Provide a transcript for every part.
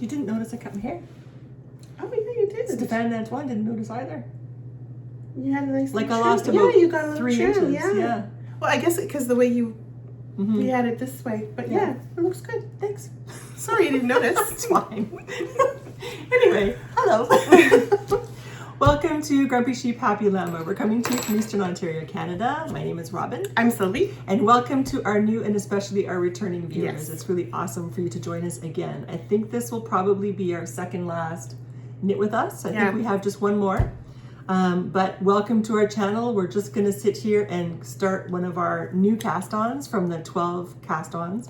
You didn't notice I cut my hair? Oh, yeah, you did. Stefan and Antoine didn't notice either. You had a nice Like I trim. lost about you got a 3 trim, inches. Yeah. Well, I guess because the way you had it this way. But yeah, it looks good. Thanks. Sorry you didn't notice. It's fine. Anyway, hello. Welcome to Grumpy Sheep Happy Llama. We're coming to you from Eastern Ontario, Canada. My name is Robin. I'm Sylvie. And welcome to our new and especially our returning viewers. Yes. It's really awesome for you to join us again. I think this will probably be our second last knit with us. I think we have just one more. But welcome to our channel. We're just going to sit here and start one of our new cast-ons from the 12 cast-ons.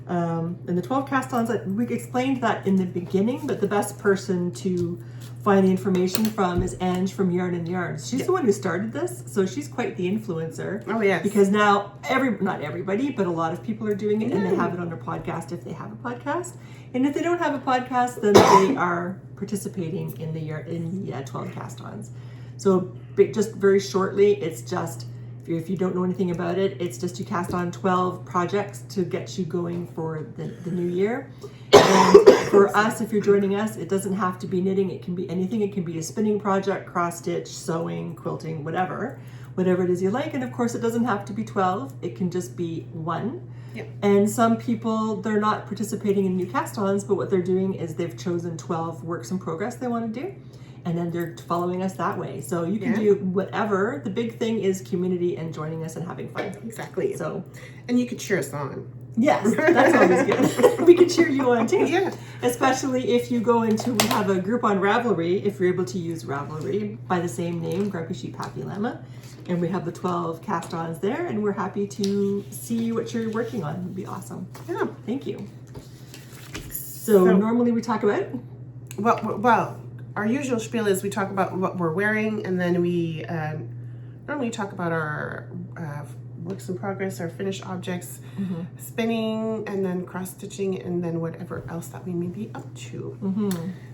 And the 12 cast-ons, we explained that in the beginning, but the best person to find the information from is Ange from Yarn and Yarns. She's the one who started this, so she's quite the influencer. Oh, yes. Because now, not everybody, but a lot of people are doing it, and they have it on their podcast if they have a podcast. And if they don't have a podcast, then they are participating in the 12 cast-ons. So just very shortly, it's just, if you don't know anything about it, it's just you cast on 12 projects to get you going for the new year. And for us, if you're joining us, it doesn't have to be knitting. It can be anything. It can be a spinning project, cross stitch, sewing, quilting, whatever it is you like. And of course, it doesn't have to be 12. It can just be one. Yep. And some people, they're not participating in new cast-ons, but what they're doing is they've chosen 12 works in progress they want to do. And then they're following us that way. So you can do whatever. The big thing is community and joining us and having fun. Exactly. So, and you could cheer us on. yes, that's always good. We can cheer you on too. Yeah. Especially if you go into, we have a group on Ravelry, if you're able to use Ravelry by the same name, Grumpy Sheep Happy Llama. And we have the 12 cast-ons there, and we're happy to see what you're working on. It would be awesome. Yeah. Thank you. So normally we talk about? Well, our usual spiel is we talk about what we're wearing, and then we normally talk about our works in progress, our finished objects, spinning, and then cross-stitching, and then whatever else that we may be up to.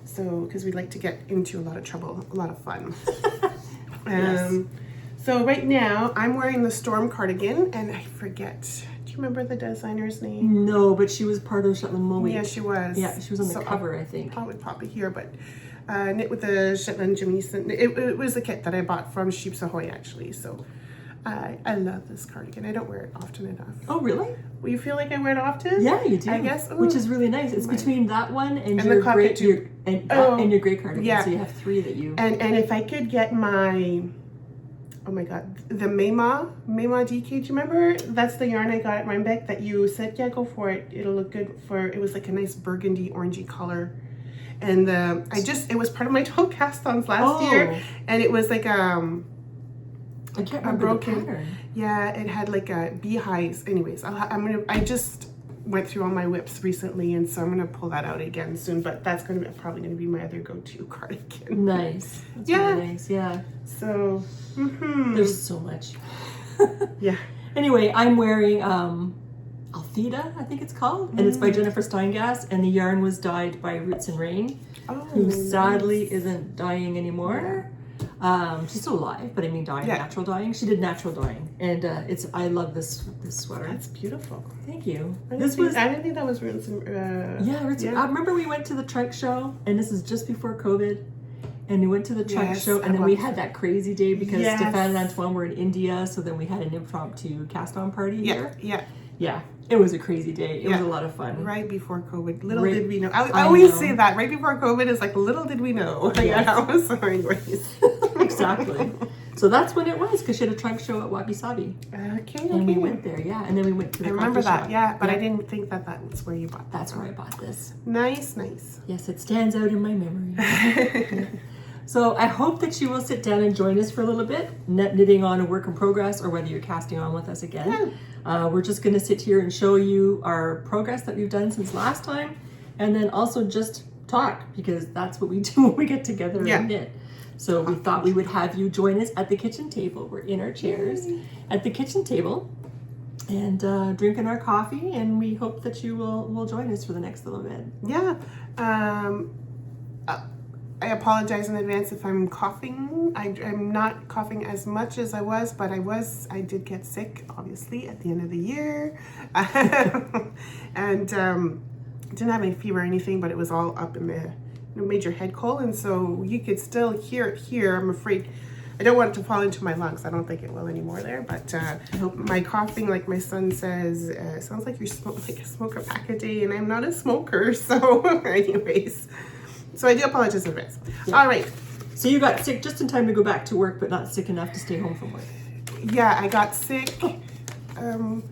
So, because we like to get into a lot of trouble, a lot of fun. Yes. So right now, I'm wearing the Storm cardigan, and I forget, do you remember the designer's name? No, but she was part of Shetland Wool Week. Yeah, she was. Yeah, she was on the cover, I think. Probably pop it here, but knit with the Shetland Jimmy. It was a kit that I bought from Sheep's Ahoy, actually. So I love this cardigan. I don't wear it often enough. Oh, really? Well, you feel like I wear it often? Yeah, you do. I guess. Which is really nice. It's between that one and your gray, and your gray cardigan. Yeah. So you have 3 that you. And if I could get my, oh my God, the Mayma DK, do you remember? That's the yarn I got at Rhinebeck that you said, yeah, go for it. It'll look good for, it was like a nice burgundy, orangey color. And it was part of my 12 cast-ons last year. And it was like, I can't remember the pattern. Yeah, it had like beehives. Anyways, I just went through all my whips recently, and so I'm gonna pull that out again soon. But that's probably gonna be my other go-to cardigan. Nice. That's really nice. Yeah. So there's so much. Yeah. Anyway, I'm wearing Althea, I think it's called, and it's by Jennifer Steingass, and the yarn was dyed by Roots and Rain, who sadly isn't dyeing anymore. She's still alive, but I mean dyeing, natural dyeing. She did natural dyeing, and I love this sweater. That's beautiful. Thank you. I didn't think that was Roots and Roots. I remember we went to the trunk show, and this is just before COVID. And we went to the trunk show, and then we had that crazy day because Stefan and Antoine were in India, so then we had an impromptu cast-on party here. Yeah. It was a crazy day. It was a lot of fun. Right before COVID. Little did we know. I always say that. Right before COVID is like, little did we know. Yes. So anyways. Exactly. So that's when it was, because she had a trunk show at Wabi Sabi. Okay. And we went there, and then we went to the I remember that, shop. but I didn't think that was where you bought that. That's where I bought this. Nice. Yes, it stands out in my memory. So I hope that you will sit down and join us for a little bit, knitting on a work in progress, or whether you're casting on with us again. We're just going to sit here and show you our progress that we've done since last time, and then also just talk, because that's what we do when we get together and knit. So we thought we would have you join us at the kitchen table. We're in our chairs at the kitchen table and drinking our coffee, and we hope that you will join us for the next little bit. Yeah. I apologize in advance if I'm coughing. I'm not coughing as much as I was, but I did get sick, obviously, at the end of the year. And didn't have any fever or anything, but it was all up in the major head cold, and so you could still hear it here. I'm afraid. I don't want it to fall into my lungs. I don't think it will anymore there, but my coughing, like my son says, sounds like you smoke a pack a day, and I'm not a smoker. So anyways, so I do apologize in advance. Yeah. All right. So you got sick just in time to go back to work, but not sick enough to stay home from work. Yeah, I got sick. Well,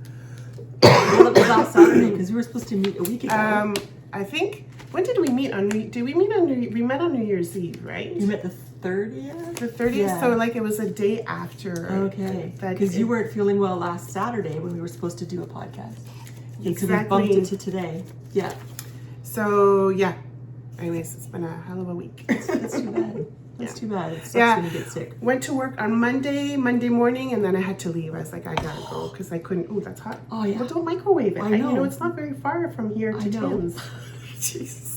it was last Saturday because we were supposed to meet a week ago. I think, when did we meet we met on New Year's Eve, right? You met the 30th? The 30th, yeah. So like it was a day after. Okay, because you weren't feeling well last Saturday when we were supposed to do a podcast. Exactly. So we bumped it to today. Yeah. So yeah, anyways, it's been a hell of a week. That's too bad. That's too bad. It sucks when you get sick. Went to work on Monday morning, and then I had to leave. I was like, I gotta go because I couldn't. Ooh, that's hot. Oh yeah. Well, don't microwave it. I know. You know, it's not very far from here to Tim's. Jeez.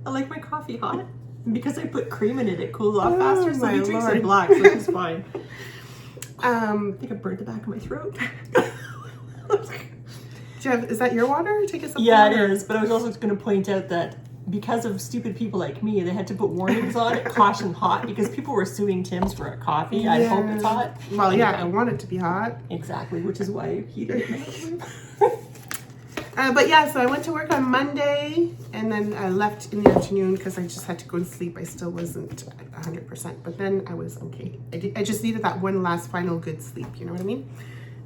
I like my coffee hot. And because I put cream in it, it cools off faster. So he drinks it black, so it's fine. I think I burnt the back of my throat. Jeff, is that your water? Take us up. Yeah, it is. But I was also going to point out that because of stupid people like me, they had to put warnings on it, caution hot, because people were suing Tim's for a coffee. Yeah. I hope it's hot. Well, anyway. Yeah, I want it to be hot. Exactly, which is why I heated it. But yeah, so I went to work on Monday, and then I left in the afternoon because I just had to go to sleep. I still wasn't 100%, but then I was okay. I just needed that one last final good sleep, you know what I mean?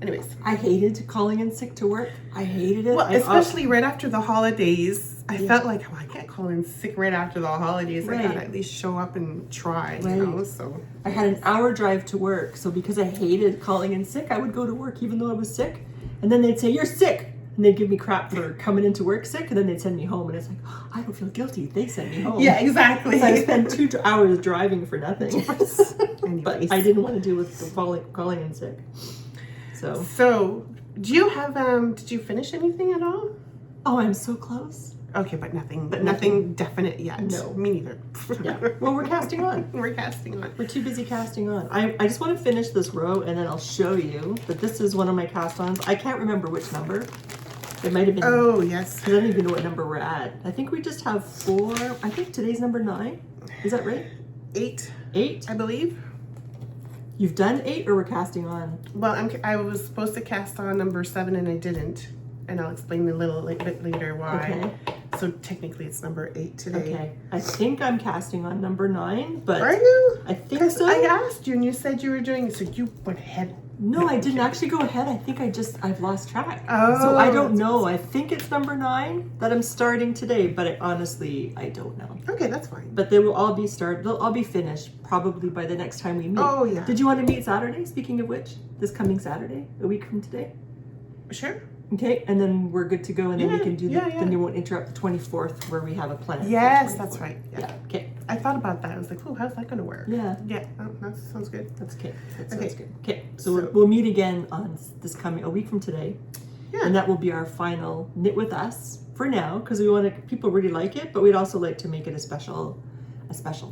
Anyways. I hated calling in sick to work. I hated it. Well, especially right after the holidays. I felt like, oh, I can't call in sick right after the holidays. I gotta at least show up and try, you know, so. I had an hour drive to work, so because I hated calling in sick, I would go to work even though I was sick. And then they'd say, you're sick. And they'd give me crap for coming into work sick, and then they'd send me home. And it's like, oh, I don't feel guilty. They sent me home. Yeah, exactly. So I spent 2 hours driving for nothing. But I didn't want to deal with calling in sick. So, do you have, did you finish anything at all? Oh, I'm so close. Okay, but nothing definite yet. No. Me neither. Yeah. Well, we're casting on. We're casting on. We're too busy casting on. I just want to finish this row, and then I'll show you that this is one of my cast-ons. I can't remember which number. It might have been. Oh, yes. Because I don't even know what number we're at. I think we just have 4. I think today's number 9. Is that right? 8. 8? I believe. You've done 8, or we're casting on? Well, I was supposed to cast on number 7, and I didn't. And I'll explain a little bit later why. Okay. So technically it's number 8 today. Okay. I think I'm casting on number 9, but... Are you? I think so. I asked you, and you said you were doing it, so you went ahead. No, I didn't actually go ahead. I think I've lost track. Oh. So I don't know. I think it's number 9 that I'm starting today, but I don't know. Okay, that's fine. But they will all be they'll all be finished probably by the next time we meet. Oh, yeah. Did you want to meet Saturday? Speaking of which, this coming Saturday, a week from today? Sure. Okay, and then we're good to go, and then we can do then you won't interrupt the 24th where we have a plan. Yes, that's right. Yeah. Okay. I thought about that. I was like, oh, how's that going to work? Yeah. Yeah. Oh, that sounds good. That's okay. That sounds good. Okay. So we'll meet again on a week from today. Yeah. And that will be our final knit with us for now, because we want to. People really like it, but we'd also like to make it a special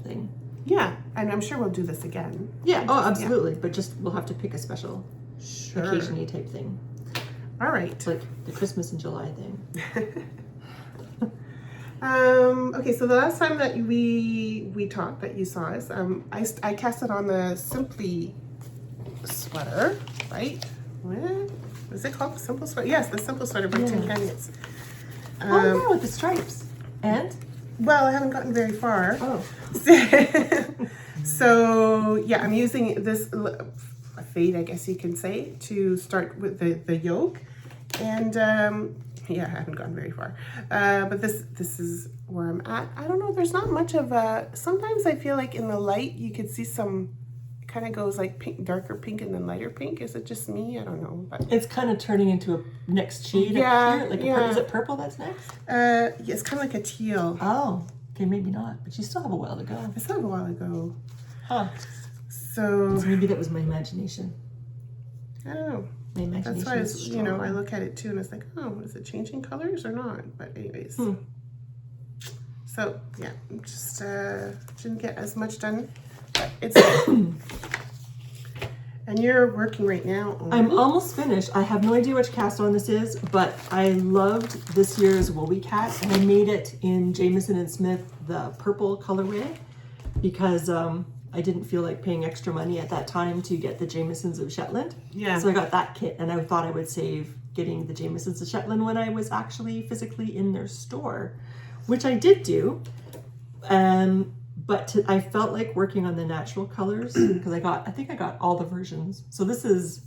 thing. Yeah, and I'm sure we'll do this again. Yeah. Oh, absolutely. Yeah. But just we'll have to pick a special occasion-y type thing. All right. It's like the Christmas in July thing. Okay, so the last time that we talked, that you saw us, I casted on the Simply sweater, right? What is it called? Simple sweater? Yes, the Simple sweater by Tin Can Knits. Oh yeah, with the stripes. And? Well, I haven't gotten very far. Oh. So yeah, I'm using this fade, I guess you can say, to start with the yoke. And yeah, I haven't gone very far. But this is where I'm at. I don't know, there's not much of a, sometimes I feel like in the light you could see some, it kind of goes like pink, darker pink and then lighter pink. Is it just me? I don't know. But it's kind of turning into a next shade up here. Like is it purple that's next? Yeah, it's kind of like a teal. Oh, okay, maybe not. But you still have a while to go. I still have a while to go. Huh. So maybe that was my imagination. I don't know. My imagination. That's why I look at it too, and it's like, oh, is it changing colors or not? But anyways, so yeah, just didn't get as much done, but it's And you're working right now on... I'm almost finished. I have no idea which cast on this is, but I loved this year's Woolly Cat, and I made it in Jamieson and Smith, the purple colorway, because I didn't feel like paying extra money at that time to get the Jamiesons of Shetland. Yeah. So I got that kit, and I thought I would save getting the Jamiesons of Shetland when I was actually physically in their store, which I did do. But I felt like working on the natural colors because I think I got all the versions. So this is,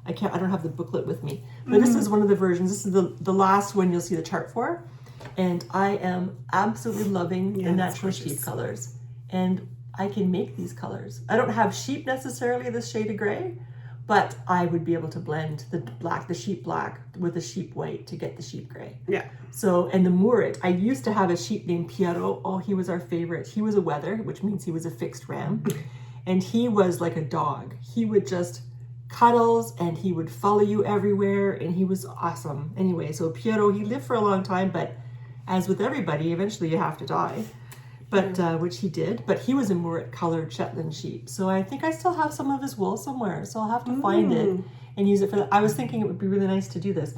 I don't have the booklet with me, but this is one of the versions. This is the last one you'll see the chart for. And I am absolutely loving the natural sheep colors. And I can make these colors. I don't have sheep necessarily this shade of gray, but I would be able to blend the sheep black with the sheep white to get the sheep gray. Yeah. So, and the Mouret, I used to have a sheep named Pierrot. Oh, he was our favorite. He was a wether, which means he was a fixed ram. And he was like a dog. He would just cuddles and he would follow you everywhere and he was awesome. Anyway, so Pierrot, he lived for a long time, but as with everybody, eventually you have to die. But which he did, but he was a Mouret colored Shetland sheep. So I think I still have some of his wool somewhere. So I'll have to find it and use it for that. I was thinking it would be really nice to do this,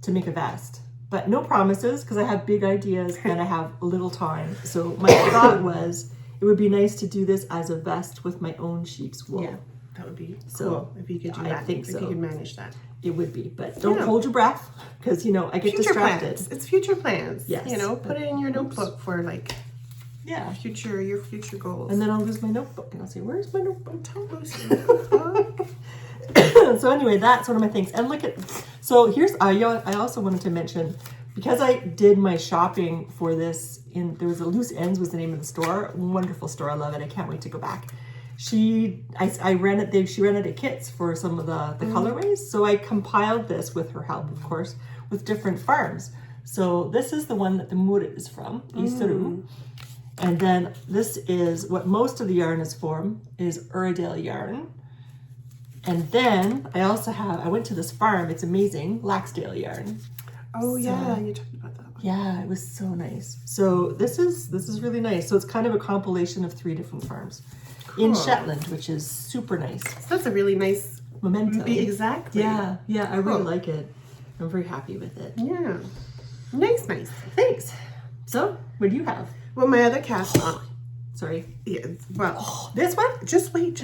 to make a vest. But no promises, because I have big ideas and I have little time. So my thought was it would be nice to do this as a vest with my own sheep's wool. Yeah, that would be cool if you could do that. I think so. If you could manage that. It would be, but don't hold your breath, because, I get future distracted. Plans. It's future plans. Yes. Put it in your notebook for like... Yeah. Your future goals. And then I'll lose my notebook and I'll say, where's my notebook? Don't lose your notebook. So anyway, that's one of my things. And look at, so here's, I also wanted to mention, because I did my shopping for this there was a Loose Ends was the name of the store. Wonderful store. I love it. I can't wait to go back. She rented kits for some of the colorways. So I compiled this with her help, of course, with different farms. So this is the one that the Mouret is from, Isuru. And then this is what most of the yarn is from, is Uradale yarn. And then I went to this farm, it's amazing, Laxdale yarn. Oh yeah, you talked about that one. Yeah, it was so nice. So this is really nice. So it's kind of a compilation of 3 different farms in Shetland, which is super nice. So that's a really nice memento. Exactly. Yeah, I really like it. I'm very happy with it. Yeah. Nice. Thanks. So, what do you have? Well, my other cast on. Sorry. Yeah, well, this one? Just wait.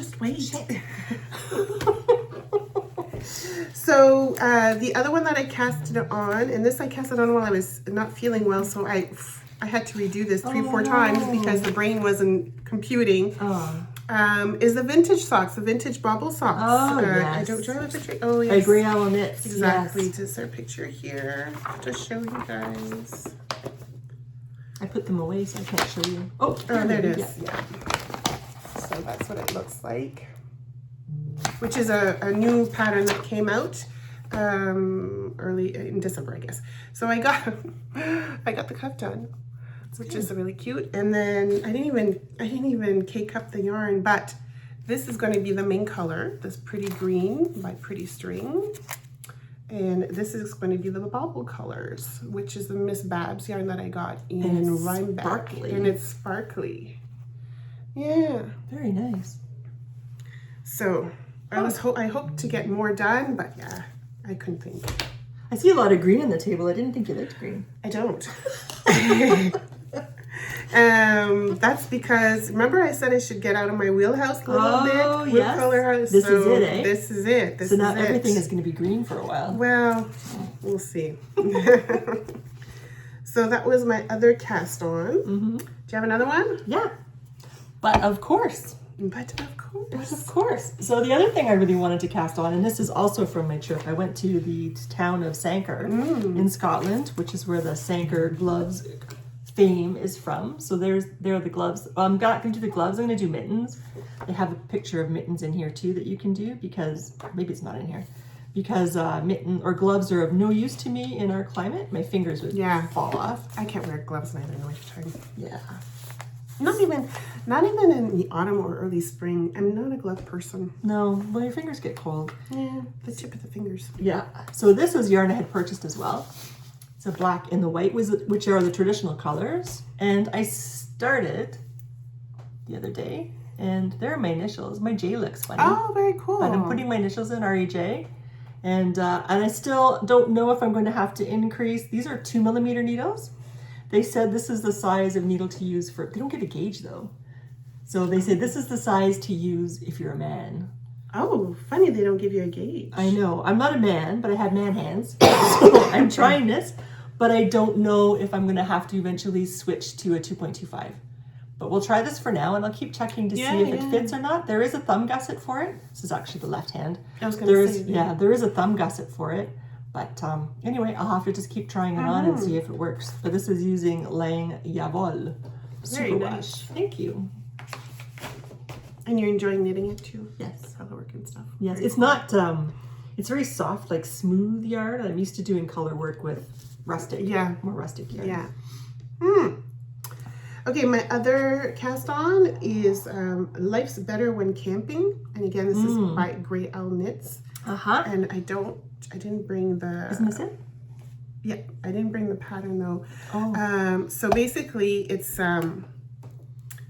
So the other one that I casted on, and this I casted on while I was not feeling well, so I had to redo this 3-4 times because the brain wasn't computing. Is the vintage socks, the vintage bobble socks. Oh, yes. I don't have a picture. Oh, yes. A gray owl knits. Exactly. Yes. There's a picture here to show you guys. I put them away so I can't show you. Oh, there it is. Yeah. So that's what it looks like. Which is a new pattern that came out early in December, I guess. So I got the cuff done, which is really cute. And then I didn't even cake up the yarn, but this is going to be the main color, this pretty green by Pretty String. And this is going to be the bobble colors, which is the Miss Babs yarn that I got in Rhinebeck. Sparkly. And it's sparkly. Yeah. Very nice. So I hope to get more done, but yeah, I couldn't think. I see a lot of green on the table. I didn't think you liked green. I don't. That's because, remember I said I should get out of my wheelhouse a little bit? Yes. Color house. This is it, eh? This is it. So now everything is going to be green for a while. Well, we'll see. So that was my other cast on. Do you have another one? Yeah. But of course. But of course. So the other thing I really wanted to cast on, and this is also from my trip, I went to the town of Sanker in Scotland, which is where the Sanker gloves fame is from. So there are the gloves. I'm not going to do the gloves. I'm going to do mittens. They have a picture of mittens in here too that you can do, because maybe it's not in here, because gloves are of no use to me in our climate. My fingers would fall off. I can't wear gloves neither in wintertime. Yeah. Not even in the autumn or early spring. I'm not a glove person. No, well, your fingers get cold. Yeah, the tip of the fingers. Yeah. So this is yarn I had purchased as well. It's a black and the white, which are the traditional colors. And I started the other day, And there are my initials. My J looks funny. Oh, very cool. But I'm putting my initials in, R-E-J. And I still don't know if I'm going to have to increase. These are 2mm needles. They said this is the size of needle to use for, they don't give a gauge though. So they say this is the size to use if you're a man. Oh, funny they don't give you a gauge. I know. I'm not a man, but I have man hands. So I'm trying this, but I don't know if I'm going to have to eventually switch to a 2.25. But we'll try this for now, and I'll keep checking to see if it fits or not. There is a thumb gusset for it. This is actually the left hand. I was going to say. Yeah, there is a thumb gusset for it. But anyway, I'll have to just keep trying it on and see if it works. But this is using Lang Yavol Very Superwash. nice. Thank you. And you're enjoying knitting it too? Yes. Colorwork and stuff. Yes, Very it's cool. not, it's very soft, like smooth yarn. I'm used to doing color work with rustic. Yeah. More rustic yarn. Yeah. Okay, my other cast on is Life's Better When Camping. And again, this is by Grey Owl Knits. Uh-huh. And I didn't bring the... Isn't this it? Yeah, I didn't bring the pattern though. Oh. So basically it's,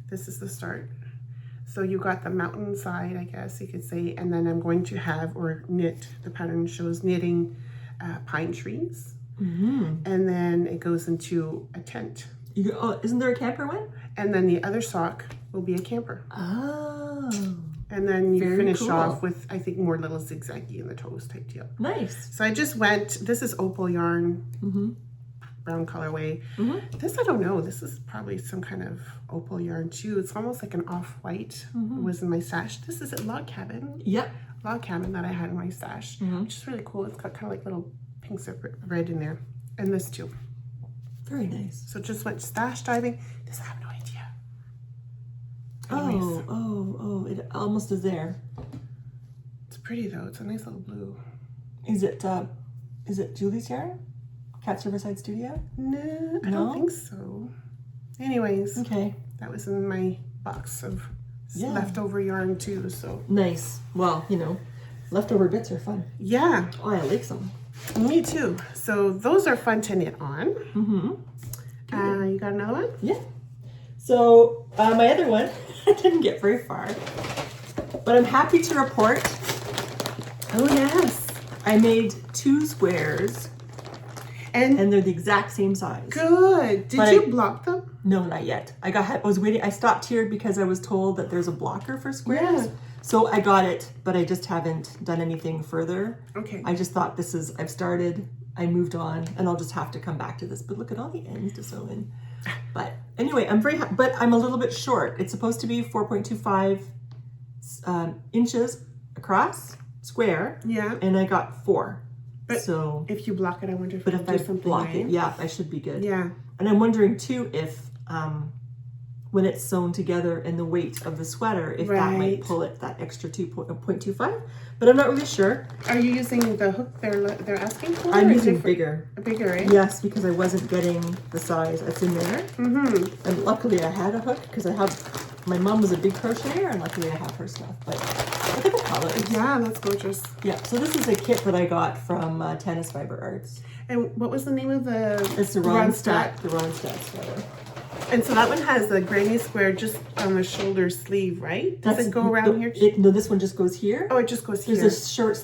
this is the start. So you got the mountain side, I guess you could say, and then I'm going to have, or knit, the pattern shows knitting pine trees. And then it goes into a tent. Isn't there a camper one? And then the other sock will be a camper. Oh. And then you Very finish cool. off with, I think, more little zigzaggy in the toes type deal. Nice. So I just went, this is opal yarn, brown colorway. This, I don't know, this is probably some kind of opal yarn too. It's almost like an off-white. It was in my stash. This is a log cabin. Yep. Log cabin that I had in my stash, which is really cool. It's got kind of like little pinks of red in there. And this too. Very nice. So just went stash diving. This I have no idea. Anyways, Oh, it almost is there. it's pretty though. It's a nice little blue. Is it Julie's yarn? Cats Riverside Studio? No, I don't think so. Anyways, Okay. that was in my box of Yeah. leftover yarn too. So Nice. Well, leftover bits are fun. yeah, Oh, I like some. me too. So those are fun to knit on. You got another one? Yeah. So my other one, I didn't get very far, but I'm happy to report Oh yes. I made 2 squares And they're the exact same size. good. Did you block them? No, not yet. I was waiting. I stopped here because I was told that there's a blocker for squares. Yeah. So I got it, but I just haven't done anything further. Okay. I just thought I've started, I moved on, and I'll just have to come back to this. But look at all the ends to sew in. But anyway, I'm very happy, but I'm a little bit short. It's supposed to be 4.25 inches across, square, Yeah. and I got 4. But so, if you block it, I wonder if but it'll if I do something block right. it, yeah, I should be good. Yeah. And I'm wondering too if when it's sewn together and the weight of the sweater, if that might Right. pull it that extra 2.25. But I'm not really sure. Are you using the hook they're asking for? I'm or is using it bigger. bigger, eh? Yes, because I wasn't getting the size that's in there. And luckily I had a hook because my mom was a big crocheter, and luckily I have her stuff. But look at the colors. Yeah, that's gorgeous. Yeah, so this is a kit that I got from Tennis Fiber Arts. And what was the name of the? It's the Ronstadt sweater. And so that one has the granny square just on the shoulder sleeve, right? Does it go around here? No, this one just goes here. Oh, it just goes here. There's a short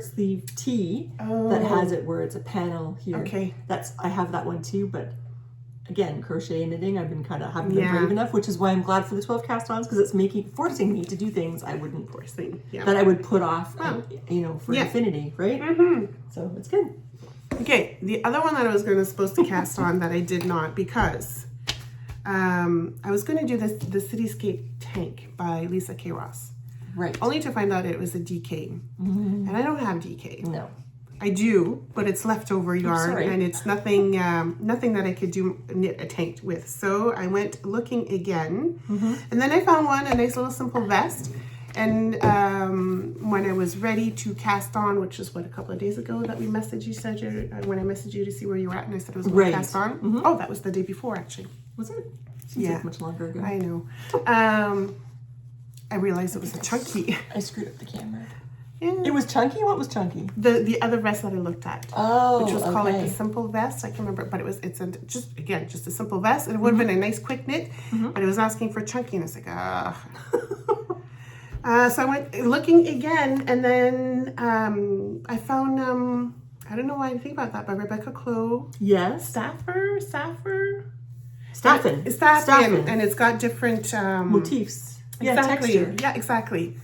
sleeve tee that has it where it's a panel here. Okay. I have that one too, but again, crochet and knitting, I've been kind of haven't been brave enough, which is why I'm glad for the 12 cast-ons, because it's forcing me to do things I wouldn't that I would put off, for infinity, right? So it's good. Okay, the other one that I was supposed to cast on that I did not because I was going to do the Cityscape Tank by Lisa K. Ross. Right. Only to find out it was a DK. And I don't have DK. No. I do, but it's leftover yarn and it's nothing that I could knit a tank with. So I went looking again, and then I found a nice little simple vest. And when I was ready to cast on, which is a couple of days ago that we messaged you, when I messaged you to see where you were at, and I said I was going to cast on. Oh, that was the day before actually. Was it? Seems like much longer ago. I know. I realized it was chunky. I screwed up the camera. Yeah. It was chunky? What was chunky? The other vest that I looked at. Oh, which was called like okay. the simple vest. I can't remember, but just a simple vest. And it would have been a nice quick knit, but it was asking for chunky, and I was like, so I went looking again, and then I found I don't know why I think about that, by Rebecca Clow. Yes. Staffin, Staffin. and it's got different Motifs. Yeah, exactly. texture. Yeah, exactly.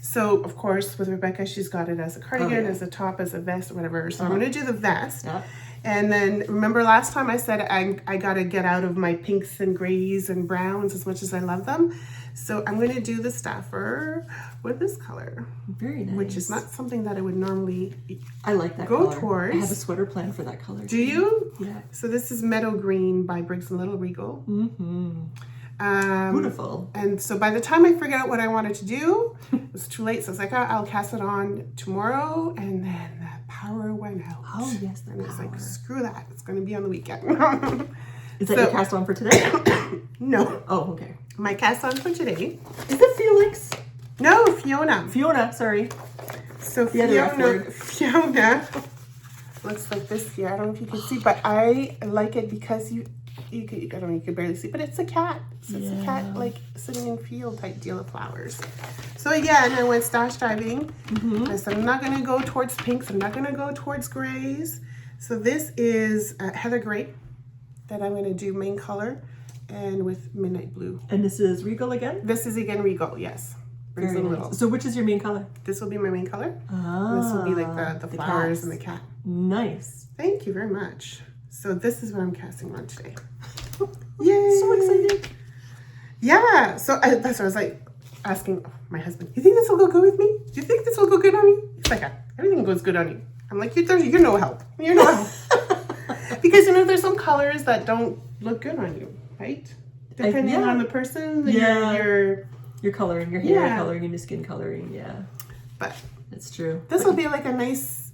So of course with Rebecca, she's got it as a cardigan, yeah. as a top, as a vest, or whatever. So I'm going to do the vest. Yeah. And then remember last time I said I got to get out of my pinks and grays and browns as much as I love them. So I'm going to do the staffer with this color. Very nice. Which is not something that I would normally I like that go color. towards. I have a sweater plan for that color. Do you? Yeah. So this is Meadow Green by Briggs & Little Regal. Mm-hmm. Beautiful. And so by the time I figured out what I wanted to do, it was too late. So I was like, I'll cast it on tomorrow. And then the power went out. Oh, yes, the And I was power. like, screw that. It's going to be on the weekend. Is that your cast on for today? No. Oh, okay. My cast on for today. Is it Felix? No, Fiona. Fiona, sorry. So The other F word. Fiona looks like this here. I don't know if you can see, but I like it because you could barely see, but it's a cat. So it's a cat like sitting in field type deal of flowers. So again, I went stash diving. I said I'm not going to go towards pinks. I'm not going to go towards grays. So this is Heather Gray that I'm going to do main color and with midnight blue. And this is Regal again? This is again Regal, yes. Briggs Very & nice. Little. So which is your main color? This will be my main color. Ah, This will be like the flowers cats. and the cat. Nice. Thank you very much. So this is what I'm casting on today. Yay! So excited. Yeah. So that's what I was like asking my husband. You think this will go good with me? Do you think this will go good on me? He's like, everything goes good on you. I'm like, you're no help. You're no help. Because there's some colors that don't look good on you, right? Depending on the person, your coloring, your hair coloring, and your skin coloring. Yeah, but it's true. This will be like a nice.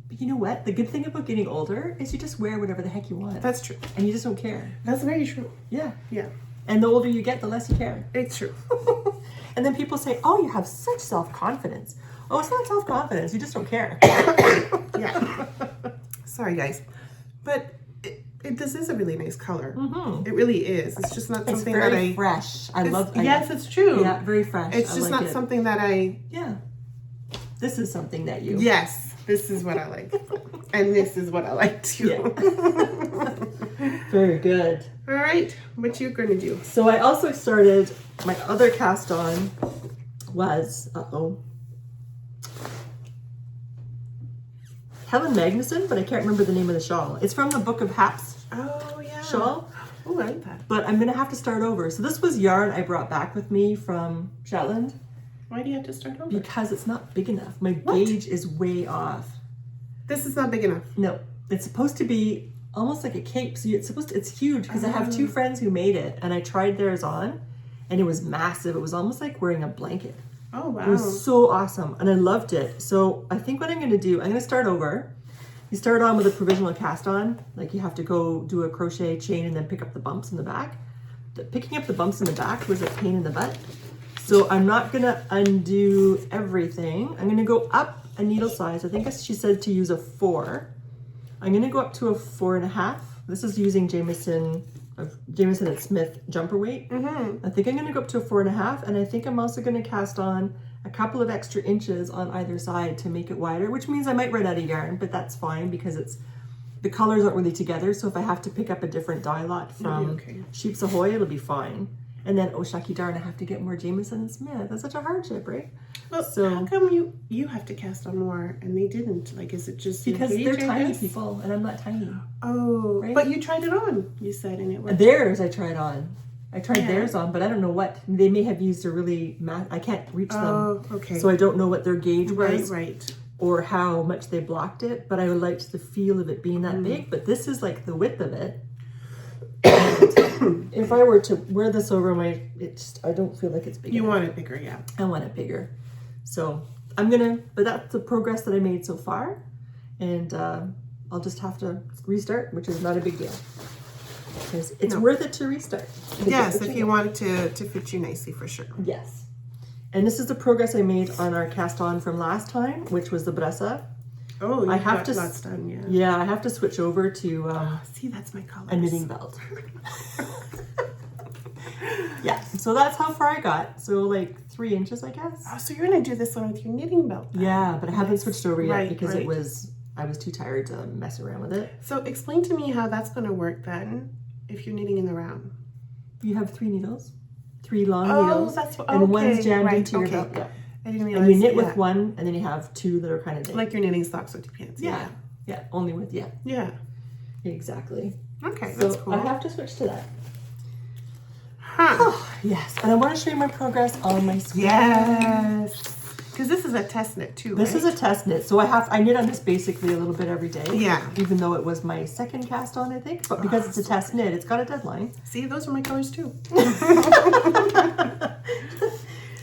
But you know what? The good thing about getting older is you just wear whatever the heck you want. That's true. And you just don't care. That's very true. Yeah. Yeah. And the older you get, the less you care. It's true. And then people say, "Oh, you have such self-confidence." Oh, it's not self-confidence. You just don't care. Yeah. Sorry, guys, but this is a really nice color. Mm-hmm. It really is. It's just not something it's that very fresh. I love. Yes, it's true. Yeah, very fresh. It's just not something that I. Yeah. This is something that you. Yes, this is what I like, and this is what I like too. Yeah. Very good. All right, what you gonna do? So I also started my other cast on was Helen Magnuson, but I can't remember the name of the shawl. It's from the Book of Haps shawl. Oh, I like that. But I'm gonna have to start over. So this was yarn I brought back with me from Shetland. Why do you have to start over? Because it's not big enough. My gauge is way off. This is not big enough. No, it's supposed to be almost like a cape. So it's huge because I have two friends who made it, and I tried theirs on, and it was massive. It was almost like wearing a blanket. Oh, wow. It was so awesome, and I loved it. So I think what I'm going to do, I'm going to start over. You start on with a provisional cast on, like you have to go do a crochet chain and then pick up the bumps in the back. Picking up the bumps in the back was a pain in the butt. So I'm not going to undo everything. I'm going to go up a needle size. I think she said to use a 4. I'm going to go up to a 4.5. This is using Jameson and Smith jumper weight. I think I'm going to go up to a 4.5, and I think I'm also going to cast on a couple of extra inches on either side to make it wider, which means I might run out of yarn, but that's fine because the colors aren't really together. So if I have to pick up a different dye lot from Sheep's Ahoy, it'll be fine. And then, oh shucky darn, I have to get more Jameson and Smith. That's such a hardship, right? Well, so how come you have to cast on more and they didn't? Like, is it just because they're tiny people and I'm not tiny? Oh, right? But you tried it on, you said, and it worked. Theirs I tried on. I tried theirs on, but I don't know what they may have used a really I can't reach them. Oh, okay. So I don't know what their gauge was, right, or how much they blocked it. But I liked the feel of it being that big. But this is like the width of it. If I were to wear this over I don't feel like it's big enough. You want it bigger, yeah. I want it bigger. So but that's the progress that I made so far. And I'll just have to restart, which is not a big deal. Because it's worth it to restart. Yes, if you want it to fit you nicely, for sure. Yes. And this is the progress I made on our cast on from last time, which was the bressa. Oh, I have to lots done, yeah. Yeah, I have to switch over to See, that's my color. a knitting belt. Yeah, so that's how far I got. So like 3 inches, I guess. Oh, so you're gonna do this one with your knitting belt then. Yeah, but I haven't switched over yet Right, because right. I was too tired to mess around with it. So explain to me how that's gonna work then, if you're knitting in the round. You have 3 needles, 3 long Oh, needles, that's what, and okay, one's jammed right, into your okay. belt. Yeah. I didn't realize. And you knit yeah. with one, and then you have 2 that are kind of Like your knitting socks with your pants. yeah, yeah, only with Yeah. exactly. Okay, So that's cool. I have to switch to that. Huh. Yes, and I want to show you my progress on my square. Yes. Because this is a test knit too, This right? is a test knit, so I knit on this basically a little bit every day. Yeah. Even though it was my second cast on, I think, but because it's a test knit, it's got a deadline. See, those are my colors too.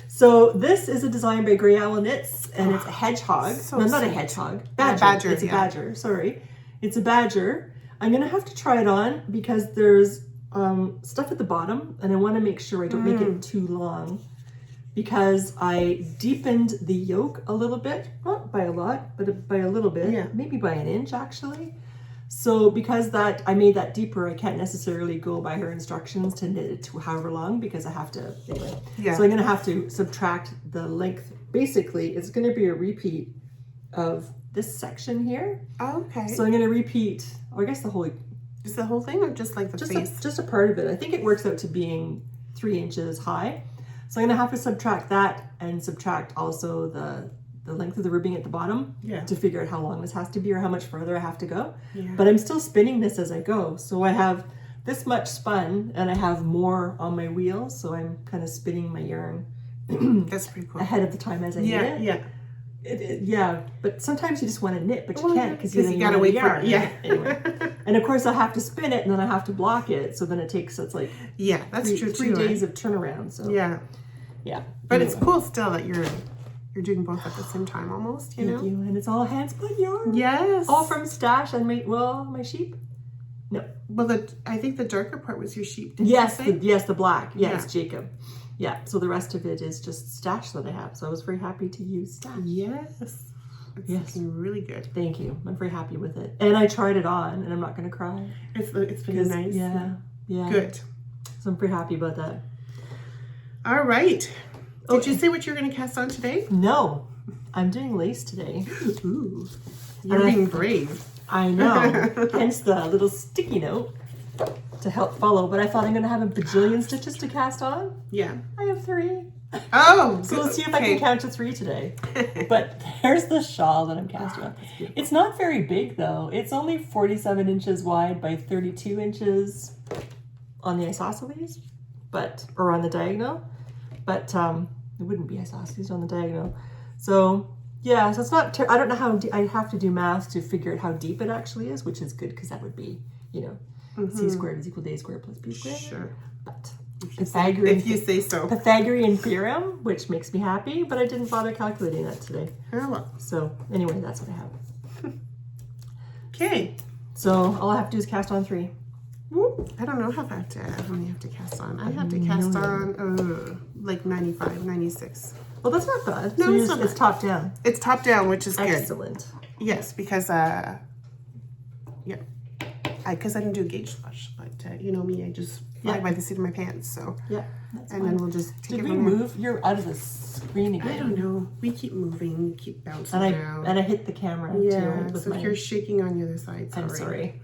So this is a design by Grey Owl Knits, and it's a hedgehog. So no, not a sweet. hedgehog. Yeah, Badger. badger, It's a yeah. badger. Sorry, it's a badger. I'm gonna have to try it on because there's stuff at the bottom, and I want to make sure I don't make it too long, because I deepened the yoke a little bit, not by a lot, but by a little bit, Yeah. maybe by an inch actually. So because I made that deeper, I can't necessarily go by her instructions to knit it to however long, because I have to, anyway. Yeah. So I'm gonna have to subtract the length. Basically, it's gonna be a repeat of this section here. Oh, okay. So I'm gonna repeat, or I guess the whole, Is the whole thing or just like the face? just a part of it. I think it works out to being 3 inches high. So I'm gonna have to subtract that and subtract also the length of the ribbing at the bottom Yeah. to figure out how long this has to be or how much further I have to go. Yeah. But I'm still spinning this as I go. So I have this much spun and I have more on my wheel. So I'm kind of spinning my yarn That's pretty cool. ahead of the time as I knit it. Yeah. Yeah, but sometimes you just want to knit, but you Well, can't because you gotta wait for yarn. it. Yeah. Anyway. And of course I have to spin it and then I have to block it. So then it's like Yeah, that's true three too. days of turnaround. So Yeah. yeah. But it's Anyway. cool still that you're doing both at the same time almost, you know? Thank you. And it's all hand spun yarn. Yes. All from stash and my sheep. No. Well, I think the darker part was your sheep. Didn't Yes, you say? the black. Yeah, Yeah. it's Jacob. Yeah. So the rest of it is just stash that I have. So I was very happy to use stash. Yes. It's Yes. looking really good. Thank you. I'm very happy with it. And I tried it on and I'm not gonna cry. It's been nice. Yeah. Good. So I'm pretty happy about that. All right. Did Okay. you say what you're going to cast on today? No, I'm doing lace today. Ooh. You're And I- being brave. I know. Hence the little sticky note to help follow. But I thought I'm gonna have a bajillion stitches to cast on. Yeah. I have 3. Oh, So let's see if I can count to 3 today. But there's the shawl that I'm casting on. It's not very big though. It's only 47 inches wide by 32 inches on the isosceles, or on the diagonal. But it wouldn't be isosceles on the diagonal. So yeah, so it's not, I don't know how, I have to do math to figure out how deep it actually is, which is good because that would be, C squared is equal to A squared plus B squared. Sure. But If you say so. Pythagorean theorem, which makes me happy, but I didn't bother calculating that today. Oh, well. So anyway, that's what I have. Okay. So all I have to do is cast on 3. Whoop. I don't know how many I have to cast on. I have to cast on like 95, 96. Well, that's not bad. No, So it's not it's top down. It's top down, which is good. Excellent. Yes, because because I didn't do a gauge flush, but you know me, I just fly by the seat of my pants. So Yeah. That's and fine. then we'll just take Did it we from there. move? You're out of the screen again. I don't know. We keep moving, we keep bouncing And around. I hit the camera Yeah, too. With so if you're shaking on the other side, sorry. I'm sorry.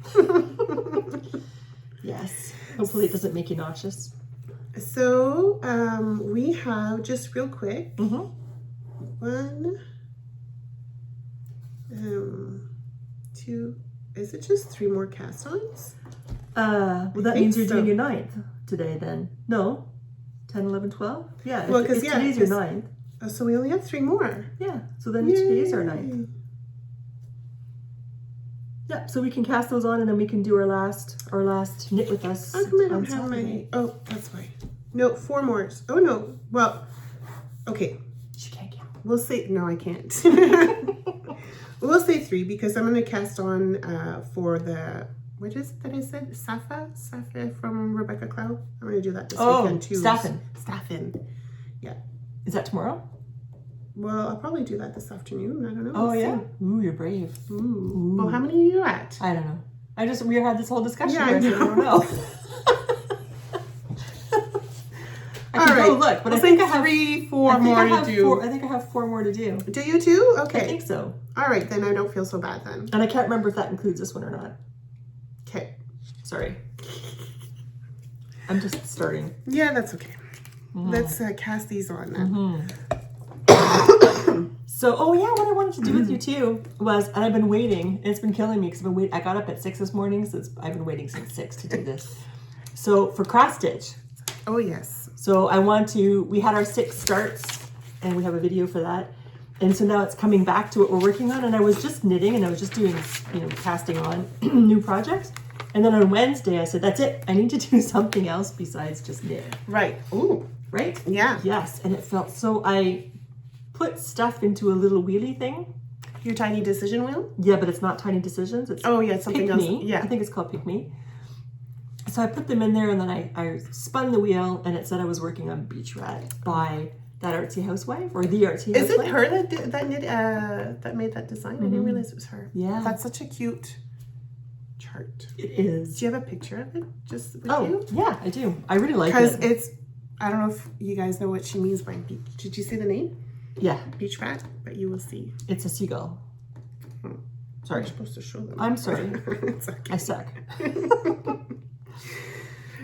Yes. Hopefully it doesn't make you nauseous. So we have, just real quick, Mm-hmm. 1, 2, is it just 3 more cast-ons? Well, that think means you're so. doing your 9th today then. No. 10, 11, 12? Yeah. Well, if 'cause, yeah, today's your 'cause- 9th. Oh, so we only have 3 more. Yeah. So then today's our 9th. Yay. Yeah, so we can cast those on and then we can do our last knit with us. How come I on don't have Saturday. my, oh, that's why. No, 4 more. Oh no, well, okay. She can't count. We'll say, no, I can't. We'll say 3 because I'm going to cast on for the, what is it that I said? Safa from Rebecca Clow. I'm going to do that this weekend too. Staffin. Staffin. Yeah. Is that tomorrow? Well, I'll probably do that this afternoon. I don't know. Oh, We'll yeah? see. Ooh, you're brave. Ooh. Well, how many are you at? I don't know. We had this whole discussion. Yeah, where I I said, I know. don't know. I All can right. go look, but We'll I think I say have 3, 4 more to do. I think I have 4 more to do. Do you too? Okay. I think so. All right, then I don't feel so bad then. And I can't remember if that includes this one or not. Okay. Sorry. I'm just starting. Yeah, that's okay. Let's cast these on then. So, oh yeah, what I wanted to do with you too was, and I've been waiting, and it's been killing me because I got up at 6 this morning, so I've been waiting since 6 to do this. So for cross stitch. Oh yes. So we had our 6 starts, and we have a video for that. And so now it's coming back to what we're working on, and I was just knitting, and I was just doing, casting on new projects. And then on Wednesday, I said, that's it. I need to do something else besides just knit. Right. Ooh. Right? Yeah. Yes. And it felt so, I put stuff into a little wheelie thing. Your tiny decision wheel? Yeah, but it's not Tiny Decisions. It's something else. Me. Yeah. I think it's called Pick Me. So I put them in there, and then I spun the wheel, and it said I was working on Beach Rat by that Artsy Housewife, or the Artsy Housewife. Is it her that made that design? I didn't realize it was her. Yeah. That's such a cute chart. It is. Do you have a picture of it just with you? Oh, yeah, I do. I really like Because it. it's, I don't know if you guys know what she means by beach. Did you see the name? Yeah. Beach rat, but you will see. It's a seagull. Sorry. You're supposed to show them. I'm sorry. It's okay. I suck.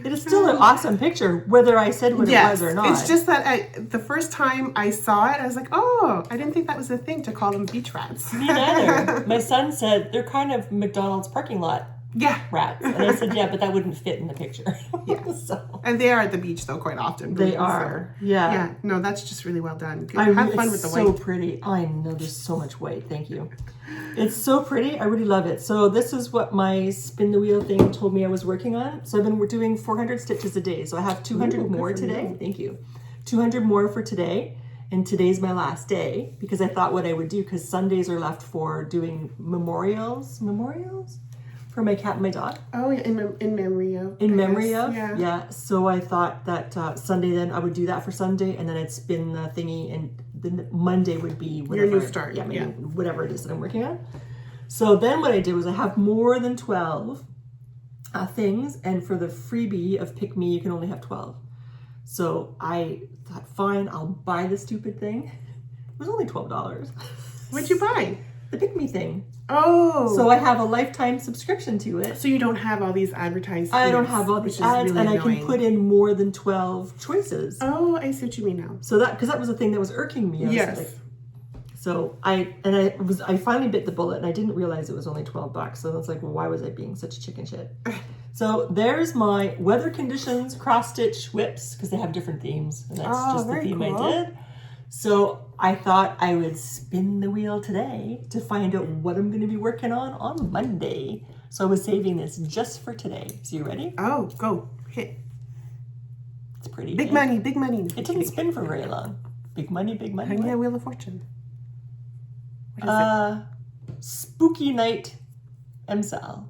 It is still an awesome picture, whether I said what it was or not. It's just that the first time I saw it, I was like, oh, I didn't think that was a thing to call them beach rats. Me neither. My son said they're kind of McDonald's parking lot rats. And I said, yeah, but that wouldn't fit in the picture. Yeah. So. And they are at the beach, though, quite often. They are. So. Yeah. Yeah. No, that's just really well done. Have fun with the white. It's so pretty. I know, there's so much white. Thank you. It's so pretty. I really love it. So this is what my spin the wheel thing told me I was working on. So I've been doing 400 stitches a day. So I have 200 more today. You. Thank you. 200 more for today. And today's my last day because I thought what I would do, because Sundays are left for doing memorials for my cat and my dog. Oh, yeah, in memory of. In memory of, yeah. So I thought that Sunday, then I would do that for Sunday, and then I'd spin the thingy, and then Monday would be whatever. Your new start. Yeah, whatever it is that I'm working on. So then what I did was I have more than 12 things, and for the freebie of Pick Me, you can only have 12. So I thought, fine, I'll buy the stupid thing. It was only $12. What'd you buy? The Pick Me thing. Oh. So I have a lifetime subscription to it. So you don't have all these advertised I don't have all these ads, really and annoying. I can put in more than 12 choices. Oh, I see what you mean now. So because that was the thing that was irking me. Yes. So I finally bit the bullet, and I didn't realize it was only $12. So it's like, well, why was I being such a chicken shit? So there's my weather conditions cross stitch whips, because they have different themes, and that's just the theme cool. I did. So I thought I would spin the wheel today to find out what I'm going to be working on Monday. So I was saving this just for today. So you ready? Oh, go. Hit. It's pretty. Big money, big money. It didn't spin for very long. Big money, big money. Yeah, Wheel of Fortune. What is it? Spooky Night MSAL.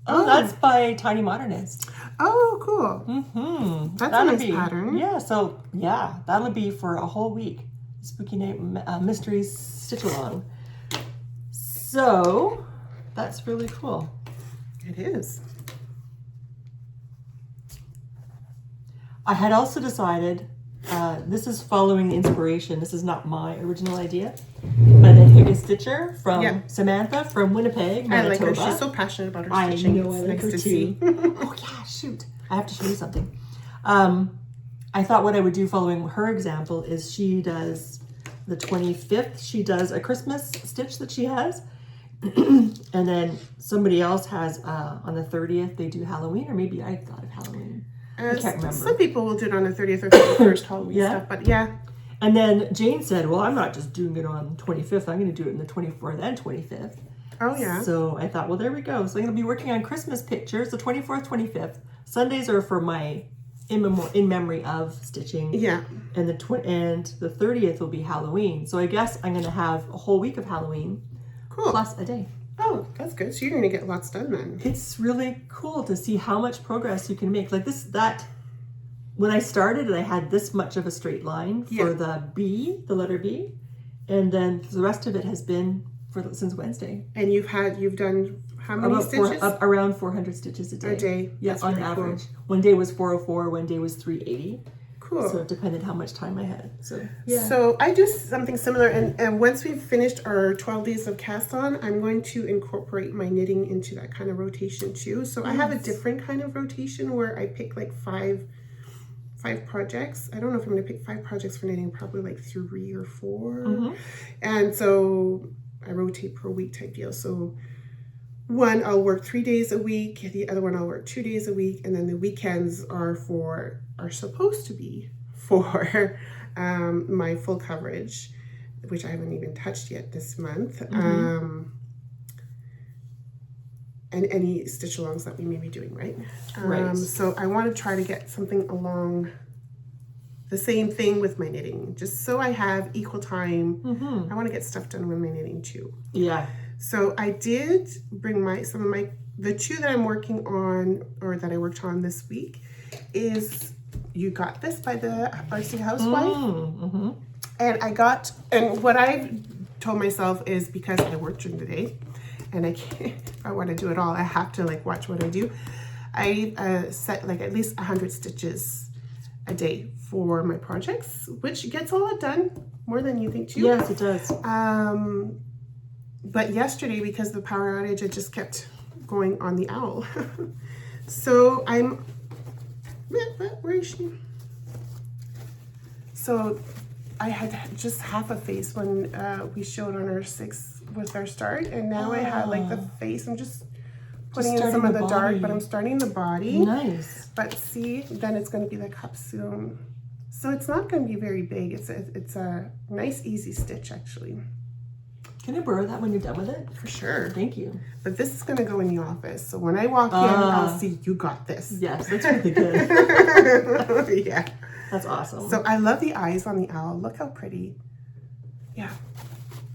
Oh, that's by Tiny Modernist. Oh, cool. Mm-hmm. That's a nice pattern. Yeah, so that'll be for a whole week. Spooky Night Mysteries Stitch Along. So that's really cool. It is. I had also decided, this is following the inspiration. This is not my original idea, but a Higa Stitcher from Samantha from Winnipeg, Manitoba. I like her. She's so passionate about her stitching. I know, I like her too. Oh yeah, shoot. I have to show you something. I thought what I would do following her example is she does the 25th, she does a Christmas stitch that she has. And then somebody else has, on the 30th, they do Halloween, or maybe I thought of Halloween. I can't remember. Some people will do it on the 30th or 31st Halloween stuff, but yeah. And then Jane said, well, I'm not just doing it on the 25th, I'm going to do it on the 24th and 25th. Oh, yeah. So I thought, well, there we go. So I'm going to be working on Christmas pictures, the 24th, 25th. Sundays are for my in memory of stitching. Yeah. And the 30th will be Halloween. So I guess I'm going to have a whole week of Halloween. Cool. Plus a day. Oh, that's good. So you're going to get lots done then. It's really cool to see how much progress you can make. Like that when I started, I had this much of a straight line for the B, the letter B, and then the rest of it has been since Wednesday. And you've done how many stitches? Around 400 stitches a day. A day. Yeah, That's on really average. Cool. One day was 404, one day was 380. Cool. So it depended how much time I had. So yeah. So I do something similar, and once we've finished our 12 days of cast on, I'm going to incorporate my knitting into that kind of rotation too. So I have a different kind of rotation where I pick like five projects. I don't know if I'm going to pick 5 projects for knitting, probably like 3 or 4. And so I rotate per week type deal. So one, I'll work 3 days a week. The other one, I'll work 2 days a week. And then the weekends are supposed to be for my full coverage, which I haven't even touched yet this month. And any stitch alongs that we may be doing, right? Right. So I want to try to get something along the same thing with my knitting, just so I have equal time. I want to get stuff done with my knitting too. Yeah. So I did bring the 2 that I'm working on, or that I worked on this week, is You Got This by the RC Housewife. And what I've told myself is, because I work during the day, and I can't, if I want to do it all, I have to like watch what I do. I set like at least 100 stitches a day for my projects, which gets a lot done, more than you think too. Yes, it does. But yesterday, because of the power outage, it just kept going on the owl. So where is she? So I had just half a face when we showed on our 6 with our start, and now I had like the face. I'm just putting in some of the dark, but I'm starting the body. Nice. But see, then it's going to be the cup soon. So it's not going to be very big. It's a nice, easy stitch, actually. Can I borrow that when you're done with it? For sure. Thank you. But this is going to go in the office. So when I walk in, I'll see You Got This. Yes, that's really good. Yeah. That's awesome. So I love the eyes on the owl. Look how pretty. Yeah.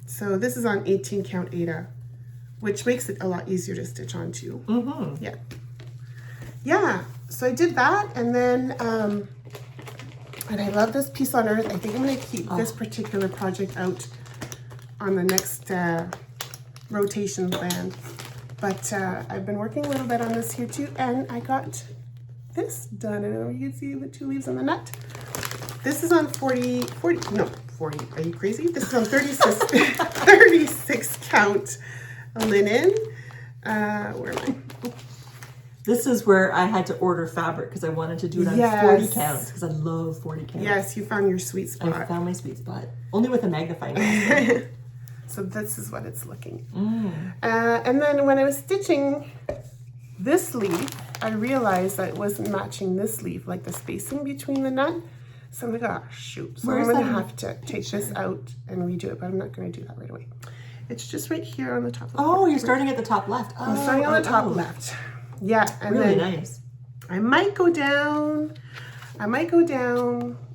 So this is on 18 count Aida, which makes it a lot easier to stitch on too. Yeah. Yeah. So I did that, and then, and I love this piece on earth. I think I'm going to keep this particular project out on the next rotation plan. But I've been working a little bit on this here too, and I got this done. I don't know if you can see the 2 leaves on the nut. This is on 40, are you crazy? This is on 36 count linen. Where am I? This is where I had to order fabric because I wanted to do it on 40 counts, because I love 40 counts. Yes, you found your sweet spot. I found my sweet spot. Only with a magnifying glass. So this is what it's looking. And then when I was stitching this leaf, I realized that it wasn't matching this leaf, like the spacing between the nut. So I'm like, oh, shoot. So I'm going to have to take this out and redo it, but I'm not going to do that right away. It's just right here on the top left. Oh, you're starting at the top left. Oh, I'm starting on the top left. Yeah. And really then nice. I might go down,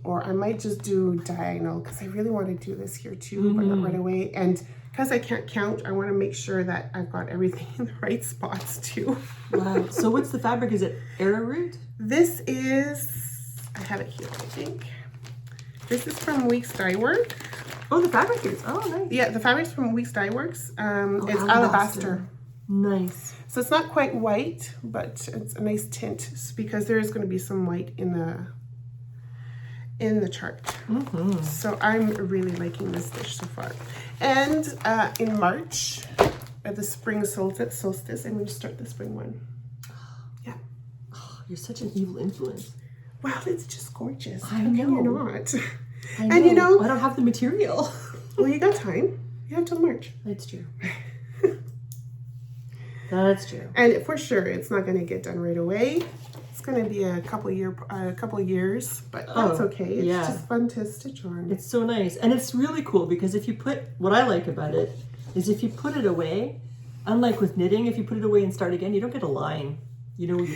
or I might just do diagonal, because I really want to do this here too, but not right away. And because I can't count, I want to make sure that I've got everything in the right spots too. Wow. So what's the fabric? Is it arrowroot? This is, I have it here, I think. This is from Weeks Dye Work. Oh, the fabric is. Oh, nice. Yeah, the fabric's from Weeks Dye Works. It's alabaster. Nice. So it's not quite white, but it's a nice tint, because there is going to be some white in the chart. So I'm really liking this stitch so far. And in March, at the spring solstice, I'm going to start the spring one. Yeah. Oh, you're such an evil influence. Wow, it's just gorgeous. I know. You're not. I know. And you know, I don't have the material. Well, you got time. You have till March. That's true. That's true. And for sure, it's not going to get done right away. It's going to be a couple years, but that's okay. It's just fun to stitch on. It's so nice. And it's really cool, because if you put, what I like about it is if you put it away, unlike with knitting, if you put it away and start again, you don't get a line. You know,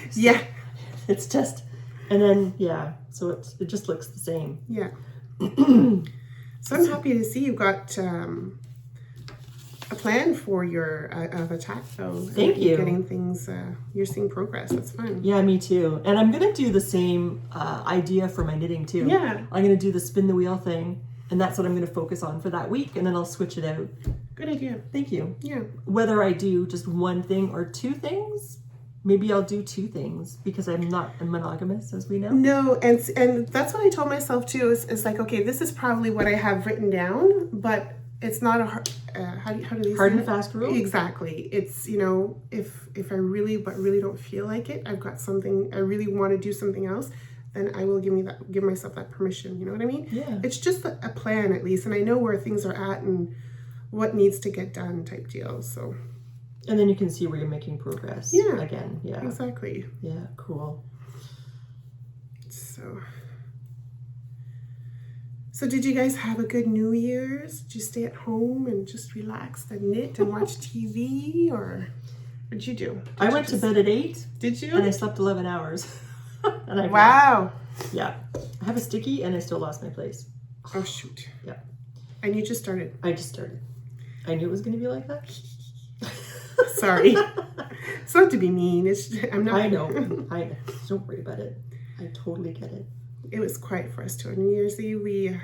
it's just, and then, so it just looks the same. Yeah. So I'm happy to see you got a plan for your of attack though. Thank you. Getting things, you're seeing progress. That's fun. Yeah, me too. And I'm gonna do the same idea for my knitting too. Yeah. I'm gonna do the spin the wheel thing, and that's what I'm gonna focus on for that week, and then I'll switch it out. Good idea. Thank you. Yeah. Whether I do just one thing or two things, maybe I'll do two things because I'm not a monogamous, as we know. No, and that's what I told myself too. Is like, okay, this is probably what I have written down, but it's not a how do they Hard say and it? fast rule. Exactly. It's, you know, if I really don't feel like it, I've got something I really want to do something else, then I will give myself that permission. You know what I mean? Yeah. It's just a plan at least, and I know where things are at and what needs to get done type deal. So. And then you can see where you're making progress. Yeah. Again. Yeah. Exactly. Yeah. Cool. So did you guys have a good New Year's? Did you stay at home and just relax and knit and watch TV, or what did you do? I went to bed at 8. Did you? And I slept 11 hours. And I wow. Yeah. I have a sticky and I still lost my place. Oh shoot. Yeah. And you just started. I just started. I knew it was going to be like that. Sorry. It's not to be mean. I'm not. I know. Don't worry about it. I totally get it. It was quiet for us too. On New Year's Eve, we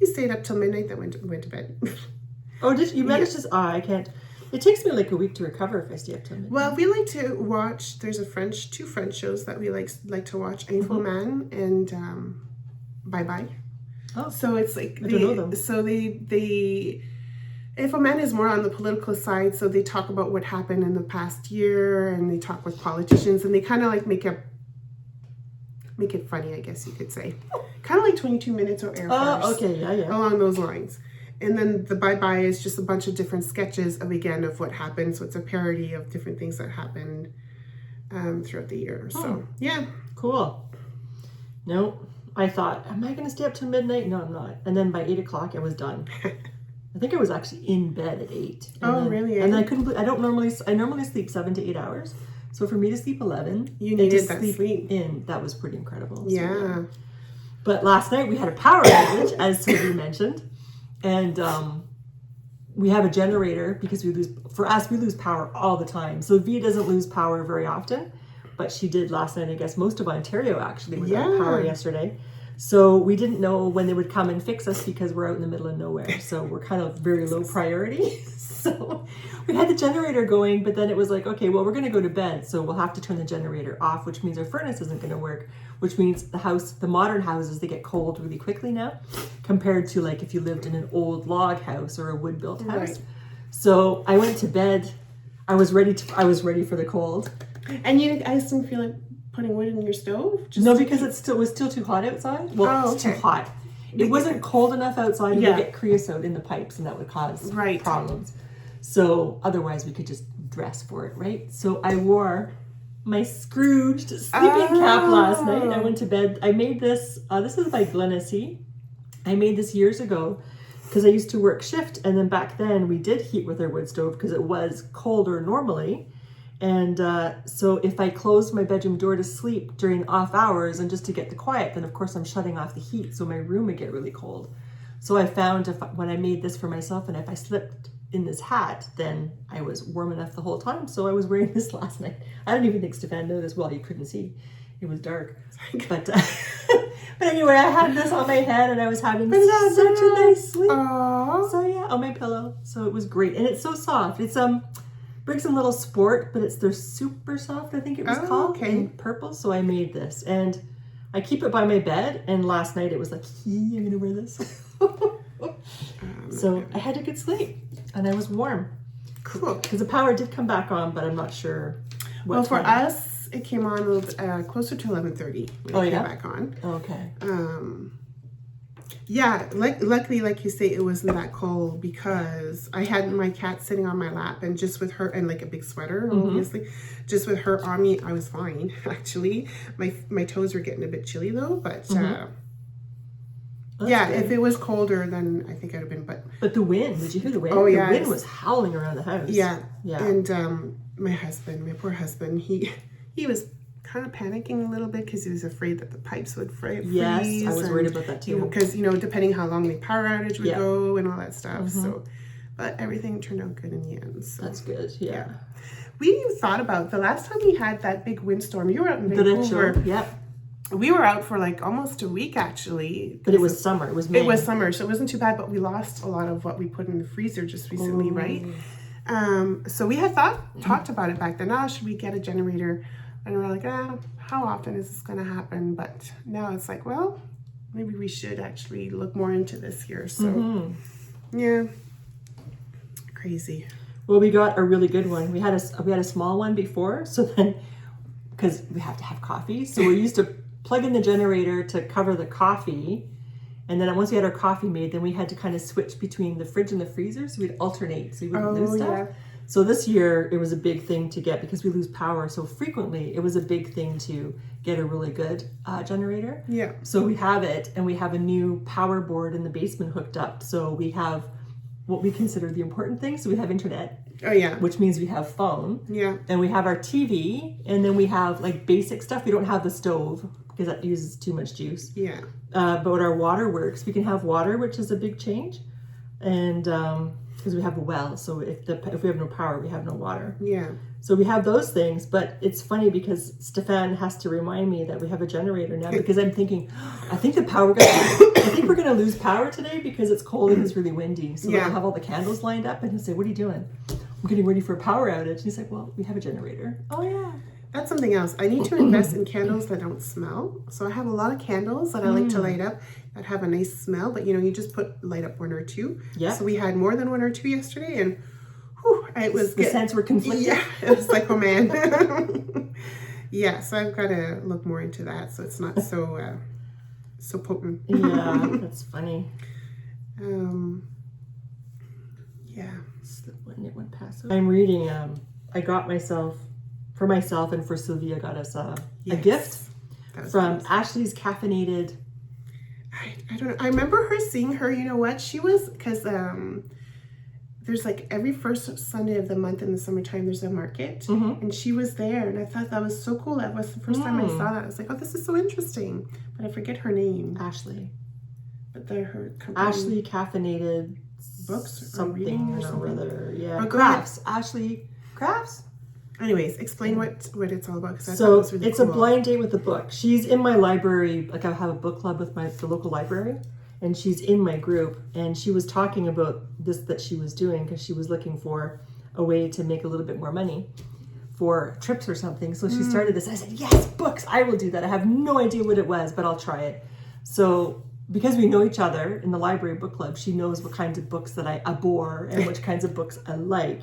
stayed up till midnight. Then went to bed. Oh, did you manage to? I can't. It takes me like a week to recover if I stay up till midnight. Well, we like to watch. There's two French shows that we like to watch. Info Man and Bye Bye. Oh, so it's like I don't know them. So they Info Man is more on the political side. So they talk about what happened in the past year, and they talk with politicians, and they kind of like make it funny, I guess you could say. Kind of like 22 Minutes or Air Force. Oh, okay, yeah. Along those lines. And then the Bye Bye is just a bunch of different sketches of what happened. So it's a parody of different things that happened throughout the year. So, yeah. Cool. No, I thought, am I going to stay up till midnight? No, I'm not. And then by 8 o'clock, I was done. I think I was actually in bed at 8. Really? And then I normally sleep 7 to 8 hours. So for me to sleep 11, you needed that sleep in. That was pretty incredible. Yeah. So, yeah. But last night we had a power outage, as Sylvie mentioned, and we have a generator because we lose power all the time. So Via doesn't lose power very often, but she did last night. I guess most of Ontario actually without power yesterday. So we didn't know when they would come and fix us because we're out in the middle of nowhere. So we're kind of very low priority. So we had the generator going, but then it was like, okay, well, we're going to go to bed. So we'll have to turn the generator off, which means our furnace isn't going to work, which means the modern houses, they get cold really quickly now compared to like if you lived in an old log house or a wood built house. Right. So I went to bed. I was ready for the cold. And you guys didn't feel like putting wood in your stove? No, because it was still too hot outside. Well, it's too hot. It wasn't cold enough outside to get creosote in the pipes, and that would cause problems. So otherwise, we could just dress for it, right? So I wore my Scrooged sleeping cap last night. I went to bed. I made this. This is by Glenessy. I made this years ago because I used to work shift, and then back then we did heat with our wood stove because it was colder normally. And so if I closed my bedroom door to sleep during off hours and just to get the quiet, then of course I'm shutting off the heat, so my room would get really cold. So I found when I made this for myself, and if I slept in this hat, then I was warm enough the whole time. So I was wearing this last night. I don't even think Stefan noticed. Well, you couldn't see. It was dark. But but anyway, I had this on my head and I was having such a nice sleep. Aww. So yeah, on my pillow. So it was great. And it's so soft. It's Briggs & Little Sport, but it's their super soft, I think it was called, in purple. So I made this and I keep it by my bed. And last night it was like, I'm gonna wear this. So I had a good sleep and I was warm. Cool. Because the power did come back on, but I'm not sure what Well, for time. us, it came on a little, closer to 11:30 when it came back on. Okay. Yeah, luckily, like you say, it wasn't that cold because I had my cat sitting on my lap, and just with her, and like a big sweater, obviously, just with her on me, I was fine. Actually, my toes were getting a bit chilly though, but yeah, good. If it was colder, then I think I'd have been. But the wind, did you hear the wind? Oh yeah, the wind was howling around the house. Yeah, yeah. And my poor husband, he was kind of panicking a little bit because he was afraid that the pipes would freeze. Yes, I was worried about that too. Because depending how long the power outage would go and all that stuff. So, but everything turned out good in the end. So. That's good. Yeah. We thought about the last time we had that big windstorm. You were out in Vancouver. Yep. We were out for like almost a week actually. But it was summer. It was May. It was summer, so it wasn't too bad. But we lost a lot of what we put in the freezer just recently, right? So we had talked about it back then. Oh, should we get a generator? And we're like, how often is this going to happen? But now it's like, well, maybe we should actually look more into this here. So yeah, crazy. Well, we got a really good one. We had a small one before, so then because we have to have coffee, so we used to plug in the generator to cover the coffee, and then once we had our coffee made, then we had to kind of switch between the fridge and the freezer, so we'd alternate, so we wouldn't lose stuff. Yeah. So this year it was a big thing to get because we lose power so frequently. It was a big thing to get a really good generator. Yeah. So we have it, and we have a new power board in the basement hooked up. So we have what we consider the important things. So we have internet. Oh yeah. Which means we have phone. Yeah. And we have our TV, and then we have like basic stuff. We don't have the stove because that uses too much juice. Yeah. But our water works. We can have water, which is a big change, and because we have a well, so if we have no power, we have no water. Yeah. So we have those things, but it's funny because Stefan has to remind me that we have a generator now because I'm thinking, I think we're gonna lose power today because it's cold and it's really windy. So we'll have all the candles lined up, and he'll say, "What are you doing?" I'm getting ready for a power outage. And he's like, "Well, we have a generator." Oh yeah. That's something else. I need to invest in candles that don't smell. So I have a lot of candles that I like to light up that have a nice smell, but you just light up one or two. Yeah. So we had more than one or two yesterday, and it was the scents were conflicting. Yeah, it was like, oh man. Yeah, so I've got to look more into that so it's not so potent. Yeah, that's funny. Yeah. When it went past. I'm reading. I got for myself and for Sylvia, got us a gift from Ashley's Caffeinated. I don't know. I remember seeing her. You know what? She was because there's like every first Sunday of the month in the summertime there's a market, and she was there, and I thought that was so cool. That was the first time I saw that. I was like, oh, this is so interesting, but I forget her name. Ashley. But they're her company. Ashley Caffeinated Books or something reading or something. something. Yeah. Crafts. Ashley Crafts. Anyways, explain what it's all about. So it's really cool. A blind date with a book. She's in my library. Like I have a book club with the local library, and she's in my group. And she was talking about this that she was doing because she was looking for a way to make a little bit more money for trips or something. So she started this. I said, yes, books. I will do that. I have no idea what it was, but I'll try it. So because we know each other in the library book club, she knows what kinds of books that I abhor and which kinds of books I like.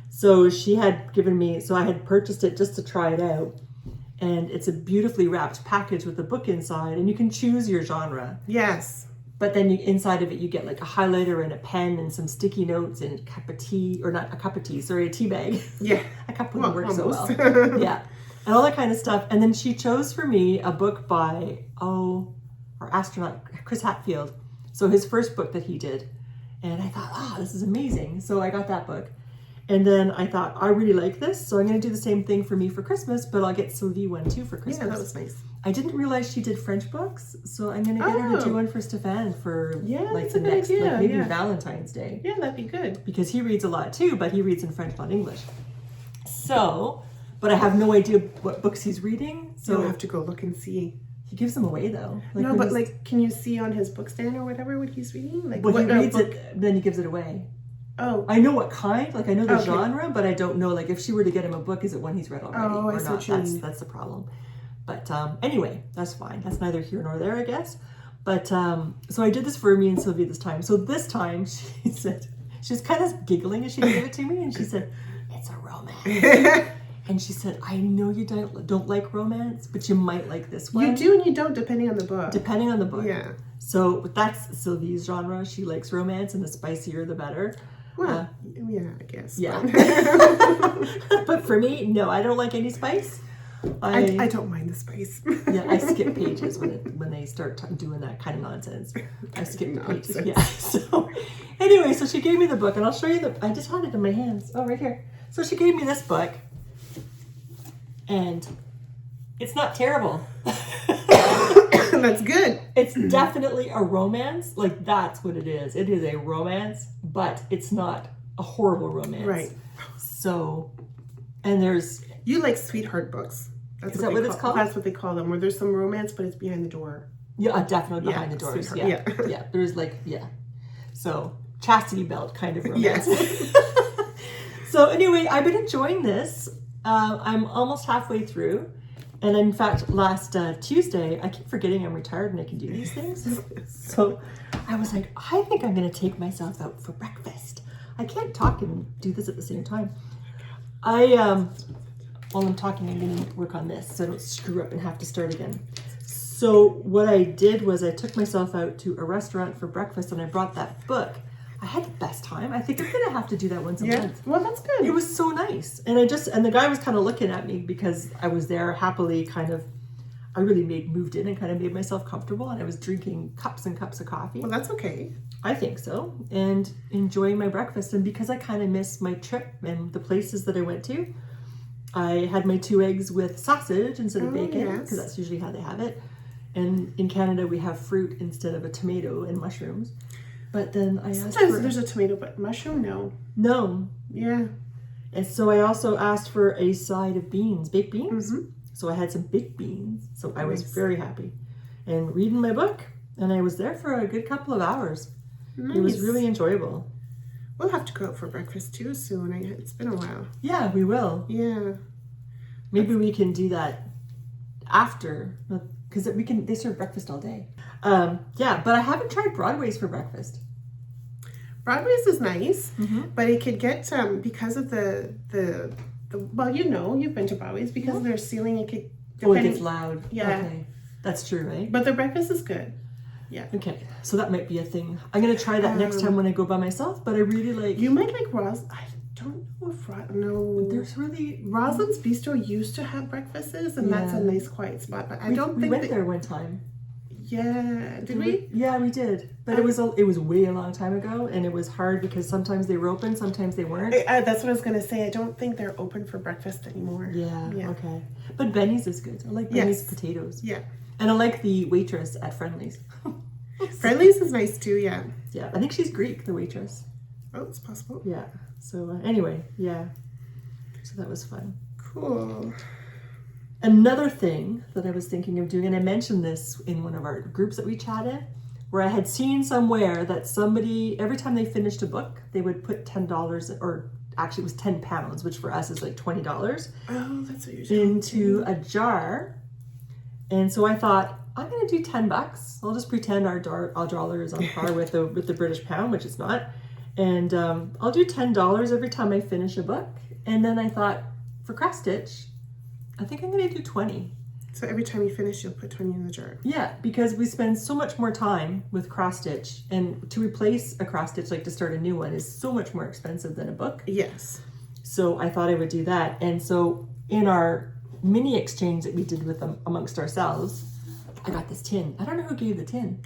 So she had given me, so I had purchased it just to try it out. And it's a beautifully wrapped package with a book inside, and you can choose your genre. Yes. But then inside of it, you get like a highlighter and a pen and some sticky notes and a cup of tea, or not a cup of tea, sorry, a tea bag. Yeah. A cup wouldn't work so well. Yeah. And all that kind of stuff. And then she chose for me a book by, our astronaut, Chris Hadfield. So his first book that he did. And I thought, this is amazing. So I got that book. And then I thought, I really like this, so I'm going to do the same thing for me for Christmas, but I'll get Sylvie one too for Christmas. Yeah, that was nice. I didn't realize she did French books, so I'm going to get her to do one for Stefan for like the next, like maybe Valentine's Day. Yeah, that'd be good. Because he reads a lot too, but he reads in French, not English. So, but I have no idea what books he's reading. So you'll have to go look and see. He gives them away though. No, but like, can you see on his book stand or whatever what he's reading? Like, he reads it, then he gives it away. Oh. I know what kind, like I know the genre, but I don't know, like if she were to get him a book, is it one he's read already or not? That's the problem. But anyway, that's fine. That's neither here nor there, I guess. But so I did this for me and Sylvia this time. So this time she said, she was kind of giggling as she gave it to me, and she said, it's a romance. And she said, I know you don't like romance, but you might like this one. You do and you don't, depending on the book. Depending on the book. Yeah. So that's Sylvie's genre. She likes romance, and the spicier the better. Well, yeah, I guess. Yeah. But for me, no, I don't like any spice. I don't mind the spice. Yeah, I skip pages when they start doing that kind of nonsense. I skip the pages. Yeah. So anyway, so she gave me the book, and I'll show you I just had it in my hands. Oh, right here. So she gave me this book, and it's not terrible. That's good. It's definitely a romance. Like, that's what it is. It is a romance, but it's not a horrible romance. Right. So, and there's... You like sweetheart books. Is that what it's called? That's what they call them, where there's some romance, but it's behind the door. Yeah, definitely behind the doors. Yeah. Yeah. There's like, So, chastity belt kind of romance. Yes. So anyway, I've been enjoying this. I'm almost halfway through. And in fact, last Tuesday, I keep forgetting I'm retired and I can do these things. So I was like, I think I'm going to take myself out for breakfast. I can't talk and do this at the same time. While I'm talking, I'm going to work on this so I don't screw up and have to start again. So what I did was I took myself out to a restaurant for breakfast and I brought that book. I had the best time. I think I'm going to have to do that once a month. Well, that's good. It was so nice. And the guy was kind of looking at me because I was there happily I really moved in and kind of made myself comfortable, and I was drinking cups and cups of coffee. Well, that's okay. I think so. And enjoying my breakfast. And because I kind of missed my trip and the places that I went to, I had my 2 eggs with sausage instead of bacon, because that's usually how they have it. And in Canada, we have fruit instead of a tomato and mushrooms. But then I asked Sometimes there's a tomato, but mushroom, no. No. Yeah. And so I also asked for a side of beans, baked beans. Mm-hmm. So I had some baked beans. So I was very happy. And reading my book, and I was there for a good couple of hours. Nice. It was really enjoyable. We'll have to go out for breakfast too soon. It's been a while. Yeah, we will. Yeah. Maybe we can do that after, because they serve breakfast all day. But I haven't tried Broadway's for breakfast. Broadway's is nice, Mm-hmm. but it could get because of the well, you've been to Broadway's, because of their ceiling, it could. It gets loud. Yeah. Okay. That's true, right? But the breakfast is good. Yeah. Okay, so that might be a thing. I'm gonna try that next time when I go by myself. But I really like. You might like I don't know if There's really Rosalind's Bistro used to have breakfasts, and that's a nice quiet spot. But I don't think we went there one time. Yeah, did we? Yeah, we did. But it was way a long time ago, and it was hard because sometimes they were open, sometimes they weren't. That's what I was gonna say. I don't think they're open for breakfast anymore. Yeah. Okay. But Benny's is good. I like Benny's potatoes. Yeah. And I like the waitress at Friendly's. Friendly's is nice too. Yeah. Yeah, I think she's Greek, the waitress. Oh, it's possible. Yeah. So anyway, yeah. So that was fun. Cool. Another thing that I was thinking of doing, and I mentioned this in one of our groups that we chatted, where I had seen somewhere that somebody, every time they finished a book, they would put $10, or actually it was £10, which for us is like $20, Oh, that's what you're saying. into a jar. And so I thought, I'm going to do $10. I'll just pretend our dollar is on par with the British pound, which it's not. And I'll do $10 every time I finish a book. And then I thought, for cross stitch, I think I'm going to do 20. So every time you finish, you'll put 20 in the jar. Yeah, because we spend so much more time with cross stitch, and to replace a cross stitch, like to start a new one, is so much more expensive than a book. Yes. So I thought I would do that. And so in our mini exchange that we did with them amongst ourselves, I got this tin. I don't know who gave the tin.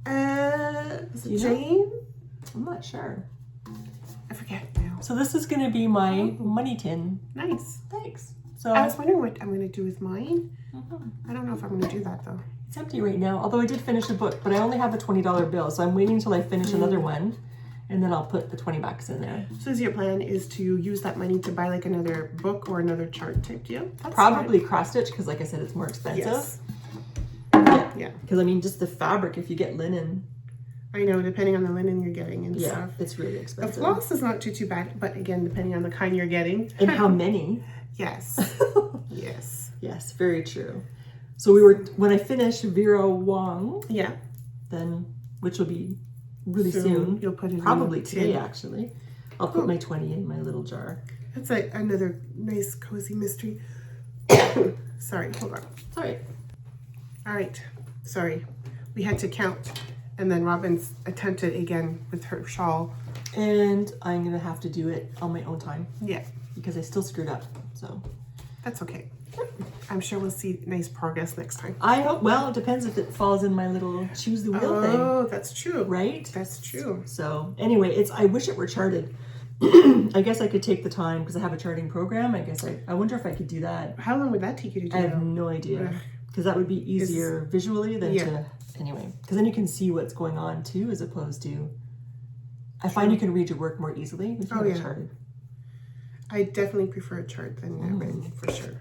Is it Jane? I'm not sure. I forget now. So this is going to be my money tin. Nice. Thanks. So I was wondering what I'm going to do with mine. I don't know if I'm going to do that though. It's empty right now, although I did finish a book, but I only have a $20 bill, so I'm waiting until I finish another one, and then I'll put the $20 in there. So your plan is to use that money to buy like another book or another chart type deal? That's Probably cross stitch, because like I said, it's more expensive. Yes. Yeah. Because I mean, just the fabric, if you get linen. I know, depending on the linen you're getting and stuff. It's really The expensive. floss is not too bad, but again, depending on the kind you're getting. And how many. Yes. Yes. Yes, very true. So when I finish Vera Wong, Yeah. then, which will be really soon. You'll put it probably in the today, tin. actually. I'll put my 20 in my little jar. That's like another nice cozy mystery. Sorry, hold on. Sorry. All right. Sorry. We had to count. And then Robin's attempted again with her shawl. And I'm going to have to do it on my own time. Yeah. Because I still screwed up. So That's okay. I'm sure we'll see nice progress next time. I hope, well, it depends if it falls in my little choose the wheel thing. Oh, that's true. Right? That's true. So anyway, I wish it were charted. I guess I could take the time because I have a charting program. I wonder if I could do that. How long would that take you to do? I have no idea. Because that would be easier visually than yeah. to, anyway. Because then you can see what's going on too, as opposed to, I find you can read your work more easily if you have it charted. I definitely prefer a chart than a written, for sure.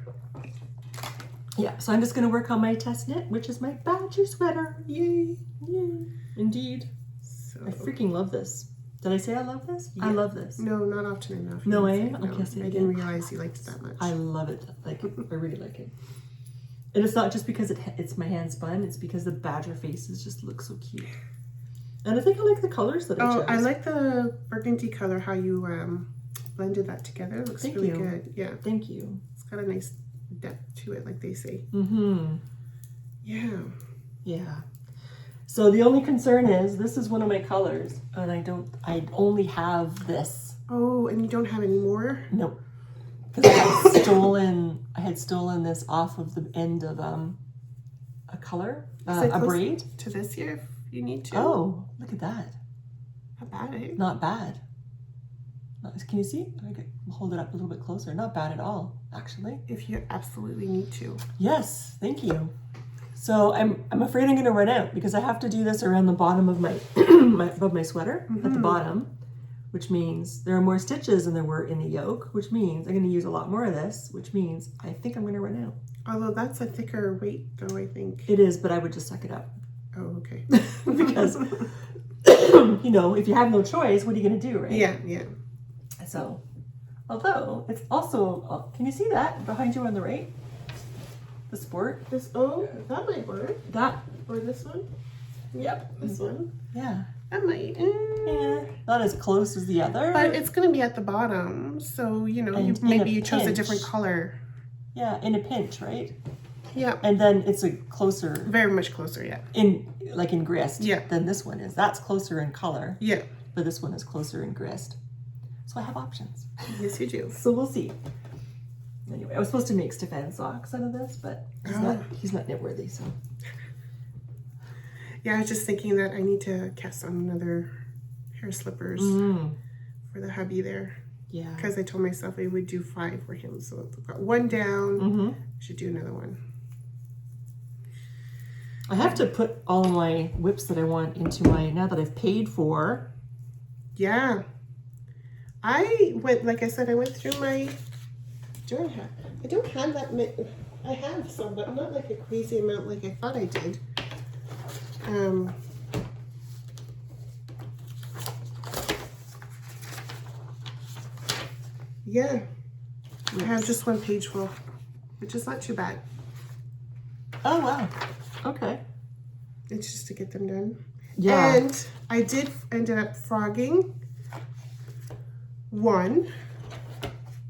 Yeah, so I'm just going to work on my test knit, which is my badger sweater. Yay! Yay! Indeed. So. I freaking love this. Did I say I love this? Yeah. I love this. No, not often enough. No, I didn't realize you liked it that much. I love it. Like, I really like it. And it's not just because it's my hand spun, it's because the badger faces just look so cute. And I think I like the colors that I chose. I like the burgundy color, how you blended that together. It looks really good. Yeah. Thank you. It's got a nice depth to it, like they say. Mm-hmm. Yeah. Yeah. So the only concern is this is one of my colors, and I only have this. Oh, and you don't have any more? Nope. Because I had stolen this off of the end of a color, a braid. To this year, if you need to. Oh, look at that. Not bad, eh? Not bad. Can you see? I can hold it up a little bit closer. Not bad at all, actually. If you absolutely need to. Yes, thank you. So I'm afraid I'm going to run out because I have to do this around the bottom of my, above my sweater at the bottom, which means there are more stitches than there were in the yoke, which means I'm going to use a lot more of this, which means I think I'm going to run out. Although that's a thicker weight though, I think. It is, but I would just suck it up. Oh, okay. Because, you know, if you have no choice, what are you going to do, right? Yeah, yeah. So, although it's also, can you see that behind you on the right? The sport. That might work. That. Or this one? Yep. This one? Yeah. That might. Yeah. Not as close as the other. But it's going to be at the bottom. So, you know, maybe you chose a different color. Yeah, in a pinch, right? Yeah. And then it's a closer. Very much closer, yeah. In grist. Yeah. Than this one is. That's closer in color. Yeah. But this one is closer in grist. So I have options. Yes, you do. So we'll see. Anyway, I was supposed to make Stefan socks out of this, but he's not knit worthy, so. Yeah, I was just thinking that I need to cast on another pair of slippers for the hubby there. Yeah. Because I told myself I would do 5 for him. So I've got one down. I should do another one. I have to put all of my whips that I want into now that I've paid for. Yeah. I went through my, I don't have that many, I have some, but not like a crazy amount like I thought I did. Yeah, I have just one page full, which is not too bad. Oh, wow. Okay. It's just to get them done. Yeah. And I ended up frogging one.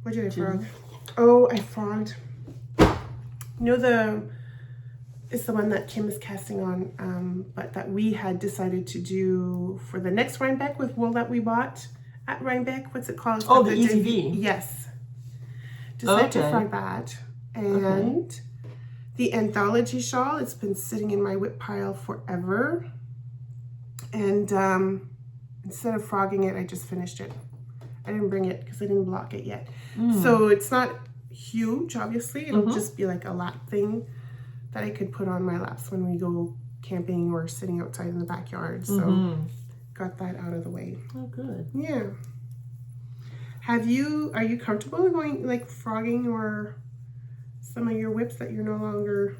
What did I frog? Oh, I frogged. You know it's the one that Kim is casting on, but that we had decided to do for the next Rhinebeck with wool that we bought at Rhinebeck. What's it called? Oh, the Easy V. Yes. Decided to frog that. And the anthology shawl, it's been sitting in my whip pile forever. And instead of frogging it, I just finished it. I didn't bring it because I didn't block it yet. So it's not huge, obviously. It'll just be like a lap thing that I could put on my laps when we go camping or sitting outside in the backyard. So got that out of the way. Oh, good. Yeah. Are you comfortable going like frogging or some of your whips that you're no longer?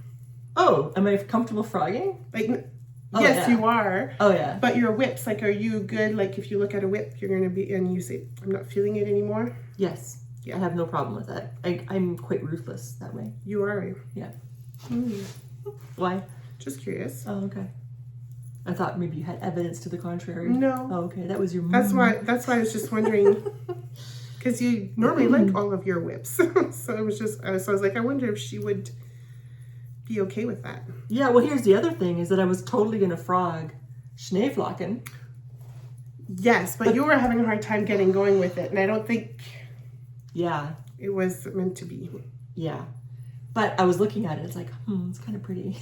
Oh, am I comfortable frogging? Like, yes, you are. Oh, yeah. But your whips, like, are you good? Like, if you look at a whip, you're going to be, and you say, I'm not feeling it anymore? Yes. Yeah. I have no problem with that. I'm quite ruthless that way. You are? Yeah. Why? Just curious. Oh, okay. I thought maybe you had evidence to the contrary. No. Oh, okay. That was your That's why I was just wondering. Because you normally like all of your whips. So I was like, I wonder if she would be okay with that. Yeah, well, here's the other thing, is that I was totally going to frog Schneeflocken. Yes, but you were having a hard time getting going with it, and I don't think it was meant to be. Yeah. But I was looking at it, it's like, it's kind of pretty.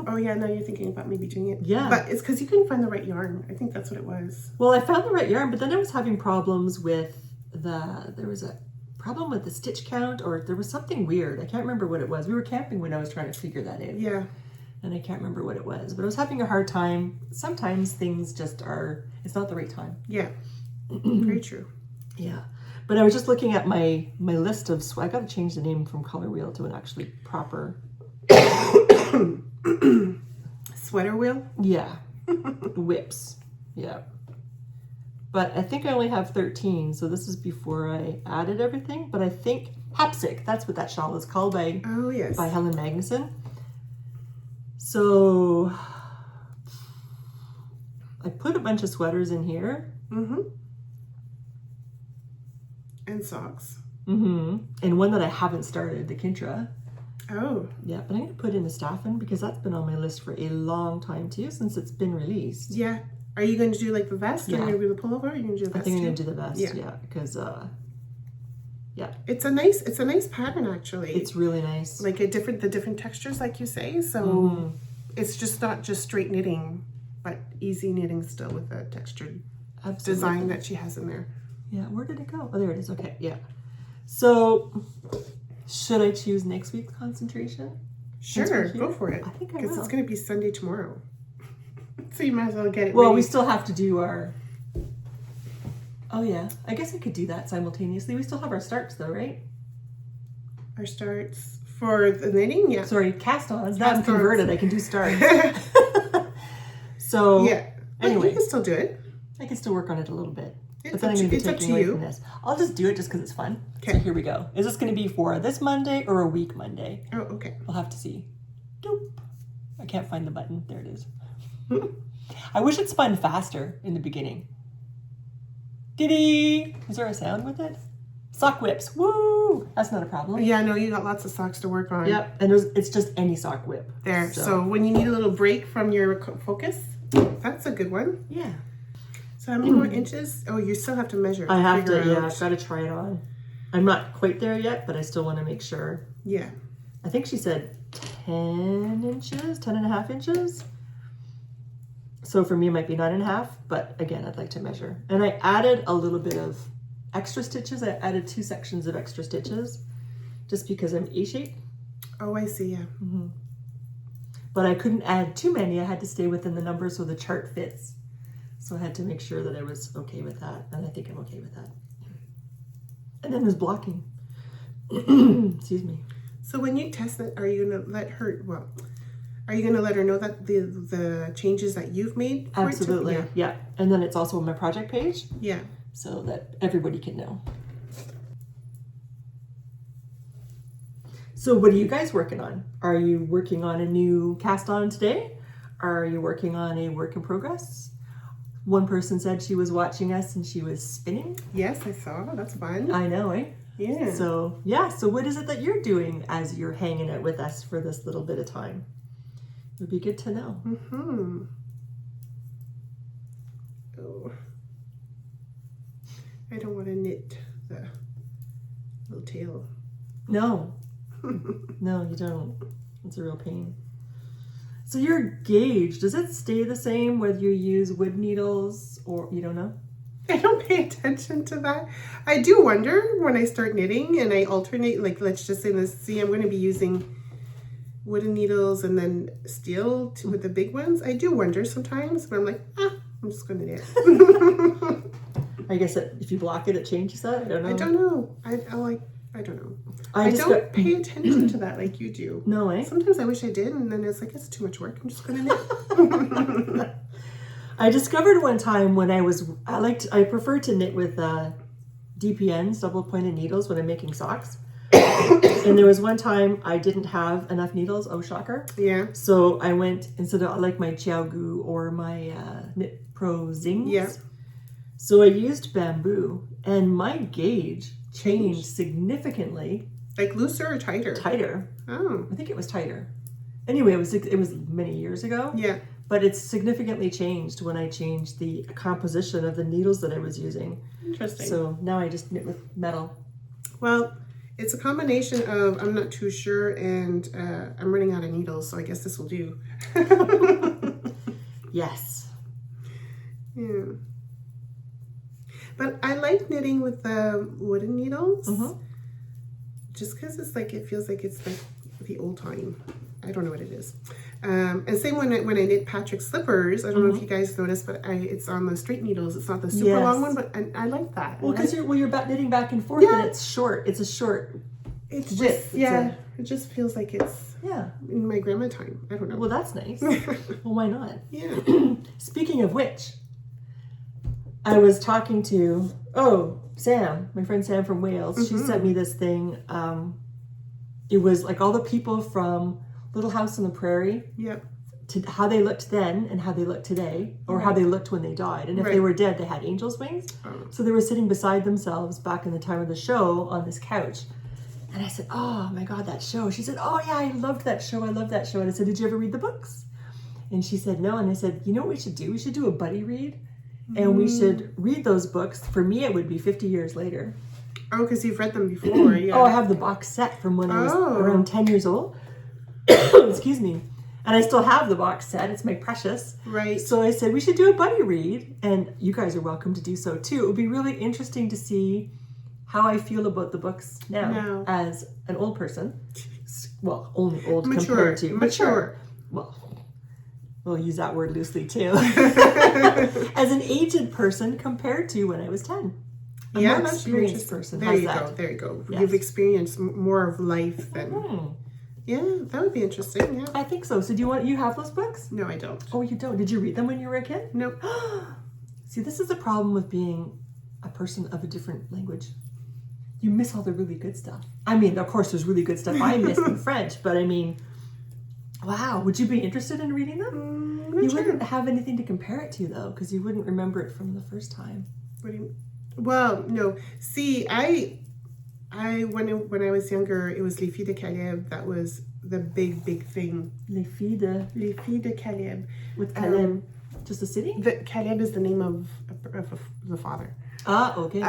Oh, yeah, now you're thinking about maybe doing it. Yeah. But it's because you couldn't find the right yarn. I think that's what it was. Well, I found the right yarn, but then I was having problems with there was problem with the stitch count, or there was something weird. I can't remember what it was. We were camping when I was trying to figure that out. Yeah. And I can't remember what it was, but I was having a hard time. Sometimes things just are, it's not the right time. Yeah. Very true. Yeah. But I was just looking at my list of, I got to change the name from Color Wheel to an actually proper. Sweater wheel? Yeah. Whips. Yeah. But I think I only have 13, so this is before I added everything. But I think Hapsic, that's what that shawl is called by Helen Magnuson. So I put a bunch of sweaters in here. Mm-hmm. And socks. Mm-hmm. And one that I haven't started, the Kintra. Oh. Yeah, but I'm going to put in the Staffen because that's been on my list for a long time too, since it's been released. Yeah. Are you going to do like the vest, or are you going to do the pullover, or are you going to do the vest? I think I'm going to do the vest, yeah, because yeah. It's a nice pattern actually. It's really nice. Like the different textures, like you say. So it's just not just straight knitting, but easy knitting still with the textured design that she has in there. Yeah, where did it go? Oh, there it is. Okay, yeah. So should I choose next week's concentration? Sure, go for it. I think I will. Because it's going to be Sunday tomorrow. So you might as well get it Well, ready. we still have to do our... Oh, yeah. I guess I could do that simultaneously. We still have our starts, though, right? Our starts for the knitting, yeah. Sorry, cast-ons. Now I'm converted. I can do starts. So, yeah. Anyway. You can still do it. I can still work on it a little bit. It's but then I'm going to be taking away you. from this. I'll just do it just because it's fun. Okay. So here we go. Is this going to be for this Monday or a week Monday? Oh, okay. We'll have to see. Doop. I can't find the button. There it is. I wish it spun faster in the beginning. Diddy! Was there a sound with it? Sock whips. Woo! That's not a problem. Yeah, no, you got lots of socks to work on. Yep. And it's just any sock whip. There. So when you need a little break from your focus, that's a good one. Yeah. So how many more inches? Oh, you still have to measure. I have to, yeah. I've got to try it on. I'm not quite there yet, but I still want to make sure. Yeah. I think she said 10 inches, 10 and a half inches. So for me, it might be 9.5, but again, I'd like to measure. And I added a little bit of extra stitches. I added 2 sections of extra stitches just because I'm A-shaped. Oh, I see, yeah. Mm-hmm. But I couldn't add too many. I had to stay within the numbers so the chart fits. So I had to make sure that I was okay with that. And I think I'm okay with that. And then there's blocking. Excuse me. So when you test it, are you going to let her, are you going to let her know that the changes that you've made? Absolutely, yeah. And then it's also on my project page. Yeah. So that everybody can know. So what are you guys working on? Are you working on a new cast on today? Are you working on a work in progress? One person said she was watching us and she was spinning. Yes, I saw. That's fun. I know, eh? Yeah. So, yeah. So what is it that you're doing as you're hanging out with us for this little bit of time? It would be good to know. Mm-hmm. Oh. I don't want to knit the little tail. No. No, you don't. It's a real pain. So your gauge, does it stay the same whether you use wood needles or you don't know? I don't pay attention to that. I do wonder when I start knitting and I alternate, like let's just say I'm going to be using wooden needles and then steel with the big ones. I do wonder sometimes, but I'm like, I'm just going to knit. I guess if you block it, it changes that. I don't know. I don't know. I don't know. I don't pay attention to that like you do. No, eh? Sometimes I wish I did, and then it's like, it's too much work. I'm just going to knit. I discovered one time when I prefer to knit with DPNs, double pointed needles, when I'm making socks. And there was one time I didn't have enough needles. Oh, shocker. Yeah. So I went, instead of like my Chiaogu or my Knit Pro Zings. Yeah. So I used bamboo, and my gauge changed significantly. Like looser or tighter? Tighter. Oh. I think it was tighter. Anyway, it was many years ago. Yeah. But it's significantly changed when I changed the composition of the needles that I was using. Interesting. So now I just knit with metal. Well, it's a combination of, I'm not too sure, and I'm running out of needles, so I guess this will do. Yes. Yeah. But I like knitting with the wooden needles just because it's like, it feels like it's like the old time. I don't know what it is. And same when I knit Patrick's slippers. I don't know if you guys noticed, but it's on the straight needles. It's not the super long one, but I like that. Well, because you're knitting back and forth, and it's short. It's a short. It's just it just feels like it's in my grandma time. I don't know. Well, that's nice. Well, why not? Yeah. Speaking of which, I was talking to Sam, my friend Sam from Wales. She sent me this thing. It was like all the people from Little House on the Prairie. Yep. To how they looked then and how they look today, or how they looked when they died. And if they were dead, they had angel's wings. So they were sitting beside themselves back in the time of the show on this couch. And I said, oh my God, that show. She said, oh yeah, I loved that show. I loved that show. And I said, did you ever read the books? And she said, no. And I said, you know what we should do? We should do a buddy read. And we should read those books. For me, it would be 50 years later. Oh, because you've read them before. Yeah. Oh, I have the box set from when I was around 10 years old. Excuse me. And I still have the box set. It's my precious. Right. So I said, we should do a buddy read. And you guys are welcome to do so too. It would be really interesting to see how I feel about the books now as an old person. Well, only old compared to mature. Well, we'll use that word loosely too. As an aged person compared to when I was 10. A more that's experienced person. There you go. Yes. You've experienced more of life than... Yeah, that would be interesting. Yeah, I think so. So you have those books? No, I don't. Oh, you don't? Did you read them when you were a kid? Nope. See, this is the problem with being a person of a different language. You miss all the really good stuff. I mean, of course, there's really good stuff I miss in French, but I mean, wow. Would you be interested in reading them? You wouldn't have anything to compare it to, though, because you wouldn't remember it from the first time. What do you mean? Well, no. See, I when I was younger, it was Les Filles de Caleb. That was the big thing. Les Filles de Caleb. With Caleb, just a city? Caleb is the name of the father. Ah, okay.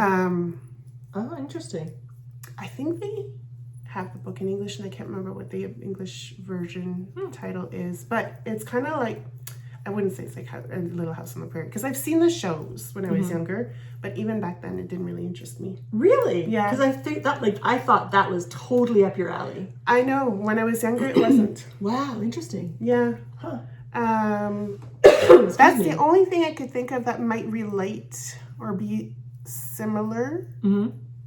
Interesting. I think they have the book in English, and I can't remember what the English version title is, but it's kind of like, I wouldn't say it's like a Little House on the Prairie, because I've seen the shows when I was younger, but even back then it didn't really interest me. Really? Yeah. Because I thought that was totally up your alley. I know. When I was younger, it wasn't. Wow, interesting. Yeah. Huh. That's the only thing I could think of that might relate or be similar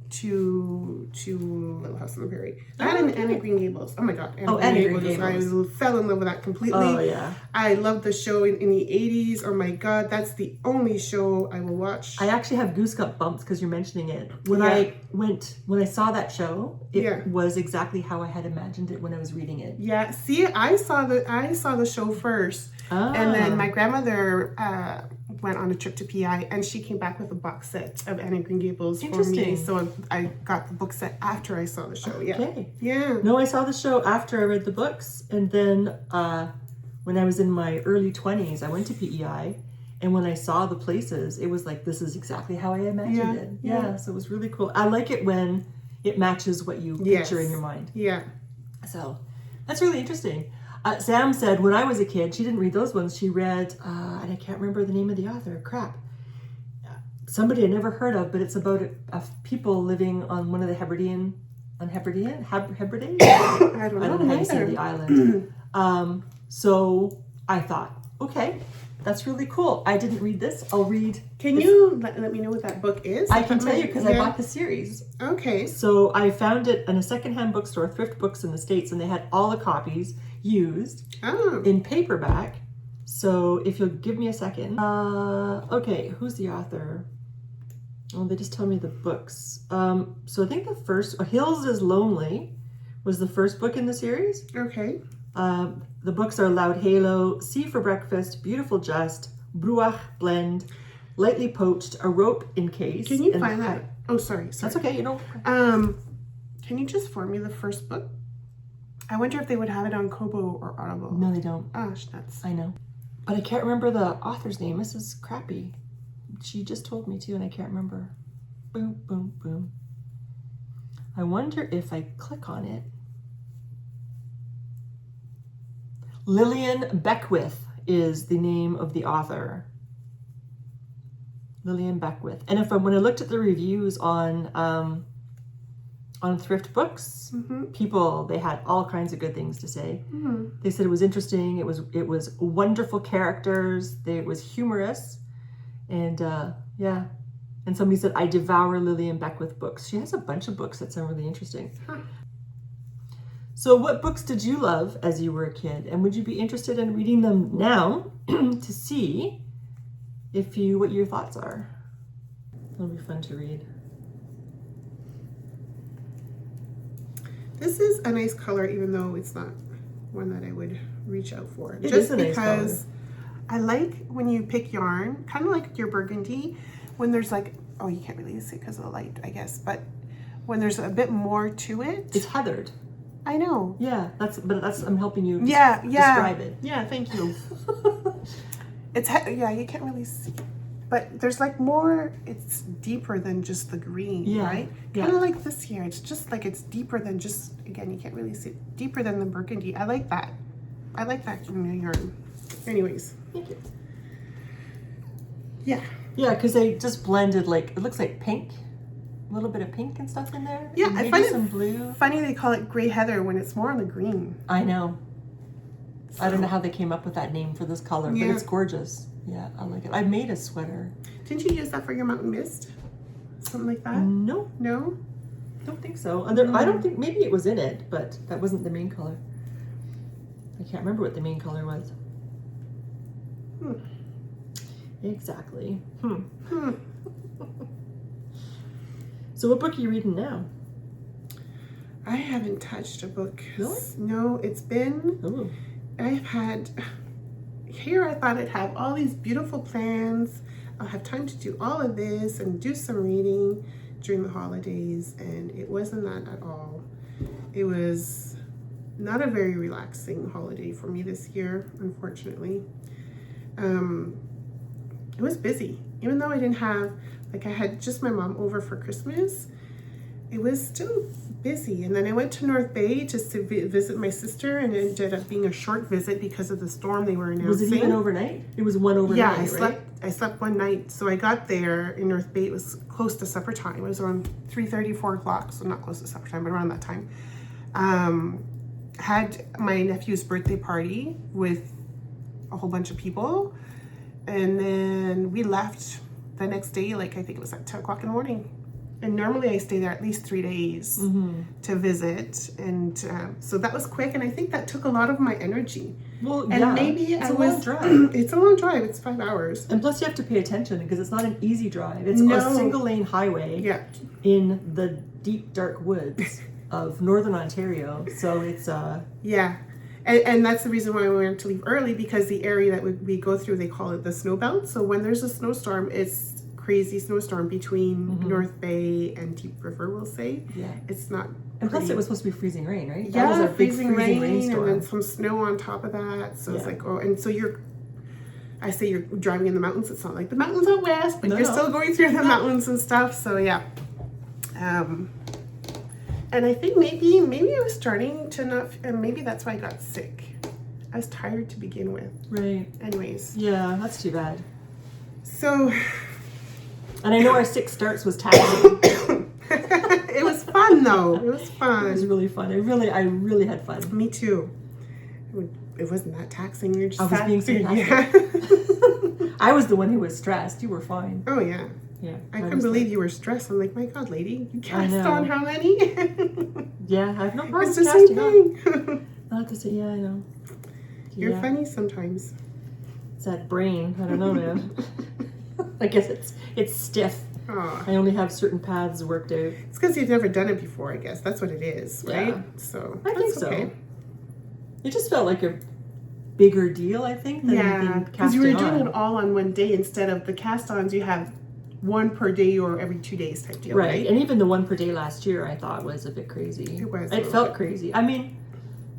to Little House on the Prairie. That and Anne of Green Gables. Oh my God. Anne of Green Gables. I fell in love with that completely. Oh yeah. I loved the show in the 80s. Oh my God. That's the only show I will watch. I actually have goosebump bumps because you're mentioning it. When I saw that show, it was exactly how I had imagined it when I was reading it. Yeah. See, I saw the show first. And then my grandmother went on a trip to PI, and she came back with a box set of Anne of Green Gables for me. So I got the book set after I saw the show. Yeah. Okay. Yeah. No, I saw the show after I read the books, and then when I was in my early 20s, I went to PEI, and when I saw the places, it was like, this is exactly how I imagined it. Yeah. So it was really cool. I like it when it matches what you picture in your mind. Yeah. So that's really interesting. Sam said when I was a kid, she didn't read those ones. She read, and I can't remember the name of the author. Crap. Somebody I never heard of, but it's about people living on one of the Hebrides? I don't know how you say the island. So I thought, okay, that's really cool. I didn't read this. I'll read. Can you let me know what that book is? I can tell you because I bought the series. Okay. So I found it in a secondhand bookstore, Thrift Books in the States, and they had all the copies used in paperback. So if you'll give me a second. Okay, who's the author? Oh, they just tell me the books. So I think the first, Hills is Lonely was the first book in the series. Okay. The books are Loud Halo, Sea for Breakfast, Beautiful Just, Bruach Blend, Lightly Poached, A Rope Encased. Can you find that? Oh, sorry. That's okay, you know. Can you just form me the first book? I wonder if they would have it on Kobo or Audible. No, they don't. Oh, nuts. I know. But I can't remember the author's name. This is crappy. She just told me to, and I can't remember. Boom, boom, boom. I wonder if I click on it. Lillian Beckwith is the name of the author. Lillian Beckwith. And when I looked at the reviews on on thrift books. People, they had all kinds of good things to say. They said it was interesting. It was wonderful characters. It was humorous. And yeah. And somebody said, I devour Lillian Beckwith books. She has a bunch of books that sound really interesting. So what books did you love as you were a kid? And would you be interested in reading them now to see what your thoughts are? It'll be fun to read. This is a nice color, even though it's not one that I would reach out for. It Just is a nice because I like when you pick yarn, kind of like your burgundy, when there's like, oh, you can't really see because of the light, I guess, but when there's a bit more to it. It's heathered. I know. Yeah, I'm helping you describe it. Yeah, thank you. You can't really see. But there's like more, it's deeper than just the green, right? Yeah. Kind of like this here. It's just like it's deeper than just, again, you can't really see it, deeper than the burgundy. I like that. I like that yarn. Anyways. Thank you. Yeah. Yeah, because they just blended, like, it looks like pink. A little bit of pink and stuff in there. Yeah, I find some it blue. Funny they call it gray heather when it's more on the green. I know. So. I don't know how they came up with that name for this color, but it's gorgeous. Yeah, I like it. I made a sweater. Didn't you use that for your mountain mist? Something like that? No. No? Don't think so. I don't think, maybe it was in it, but that wasn't the main color. I can't remember what the main color was. Exactly. So what book are you reading now? I haven't touched a book. Really? No, it's been, Ooh. I've had, here I thought I'd have all these beautiful plans. I'll have time to do all of this and do some reading during the holidays, and it wasn't that at all. It was not a very relaxing holiday for me this year, unfortunately. It was busy. Even though I didn't have, like I had just my mom over for Christmas, it was still busy. And then I went to North Bay just to visit my sister, and it ended up being a short visit because of the storm they were announcing. Was it even overnight? It was one overnight, yeah, I slept one night. So I got there in North Bay. It was close to supper time. It was around 3:30, 4 o'clock. So not close to supper time, but around that time. Had my nephew's birthday party with a whole bunch of people. And then we left the next day, like I think it was at 10 o'clock in the morning. And normally I stay there at least 3 days to visit. And so that was quick. And I think that took a lot of my energy. Well, and yeah, maybe it's a long drive. It's a long drive. It's 5 hours. And plus you have to pay attention because it's not an easy drive. It's a single lane highway in the deep, dark woods of Northern Ontario. So it's... Yeah. And that's the reason why we wanted to leave early, because the area that we go through, they call it the snow belt. So when there's a snowstorm, it's crazy snowstorm between North Bay and Deep River, we'll say. Yeah. It's not And plus it was supposed to be freezing rain, right? Yeah, that was a big freezing rain rainstorm. And then some snow on top of that. So it's like, oh, and so you're driving in the mountains. It's not like the mountains out west, but you're still going through the mountains and stuff. So yeah. And I think maybe I was starting to not, and maybe that's why I got sick. I was tired to begin with. Right. Anyways. Yeah, that's too bad. So. And I know our 6 starts was taxing. It was fun though. It was fun. It was really fun. I really had fun. Me too. It wasn't that taxing. You're just I was being sarcastic. Yeah. I was the one who was stressed. You were fine. Oh yeah. Yeah. I couldn't believe you were stressed. I'm like, my God, lady, you cast know. on how many? Yeah, I have no problem It's the casting same on. thing. Not to say, yeah, I know. You're funny sometimes. It's that brain. I don't know, man. I guess it's stiff. Aww. I only have certain paths worked out. It's because you've never done it before, I guess. That's what it is, right? Yeah. So I think so. Okay. It just felt like a bigger deal, I think, than because you were doing it all on one day instead of the cast-ons. You have one per day or every 2 days type deal, right? And even the one per day last year, I thought was a bit crazy. It was. It felt crazy. I mean,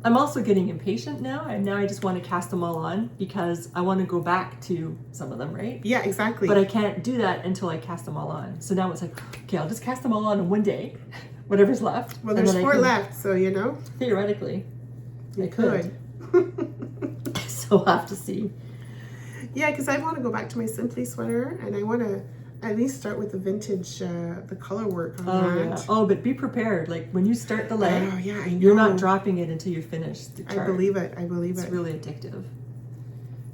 I'm also getting impatient now, and now I just want to cast them all on because I want to go back to some of them, right? Yeah, exactly. But I can't do that until I cast them all on. So now it's like, okay, I'll just cast them all on in one day, whatever's left. Well, there's 4 left, so you know. Theoretically, I could. So I'll have to see. Yeah, because I want to go back to my Simply sweater, and I want to At least start with the vintage, the Colorwork on Oh, that. yeah. Oh, but be prepared. Like when you start the leg, Oh, yeah, I know. you're not dropping it until you finish the chart. I believe it. I believe It's it. really addictive.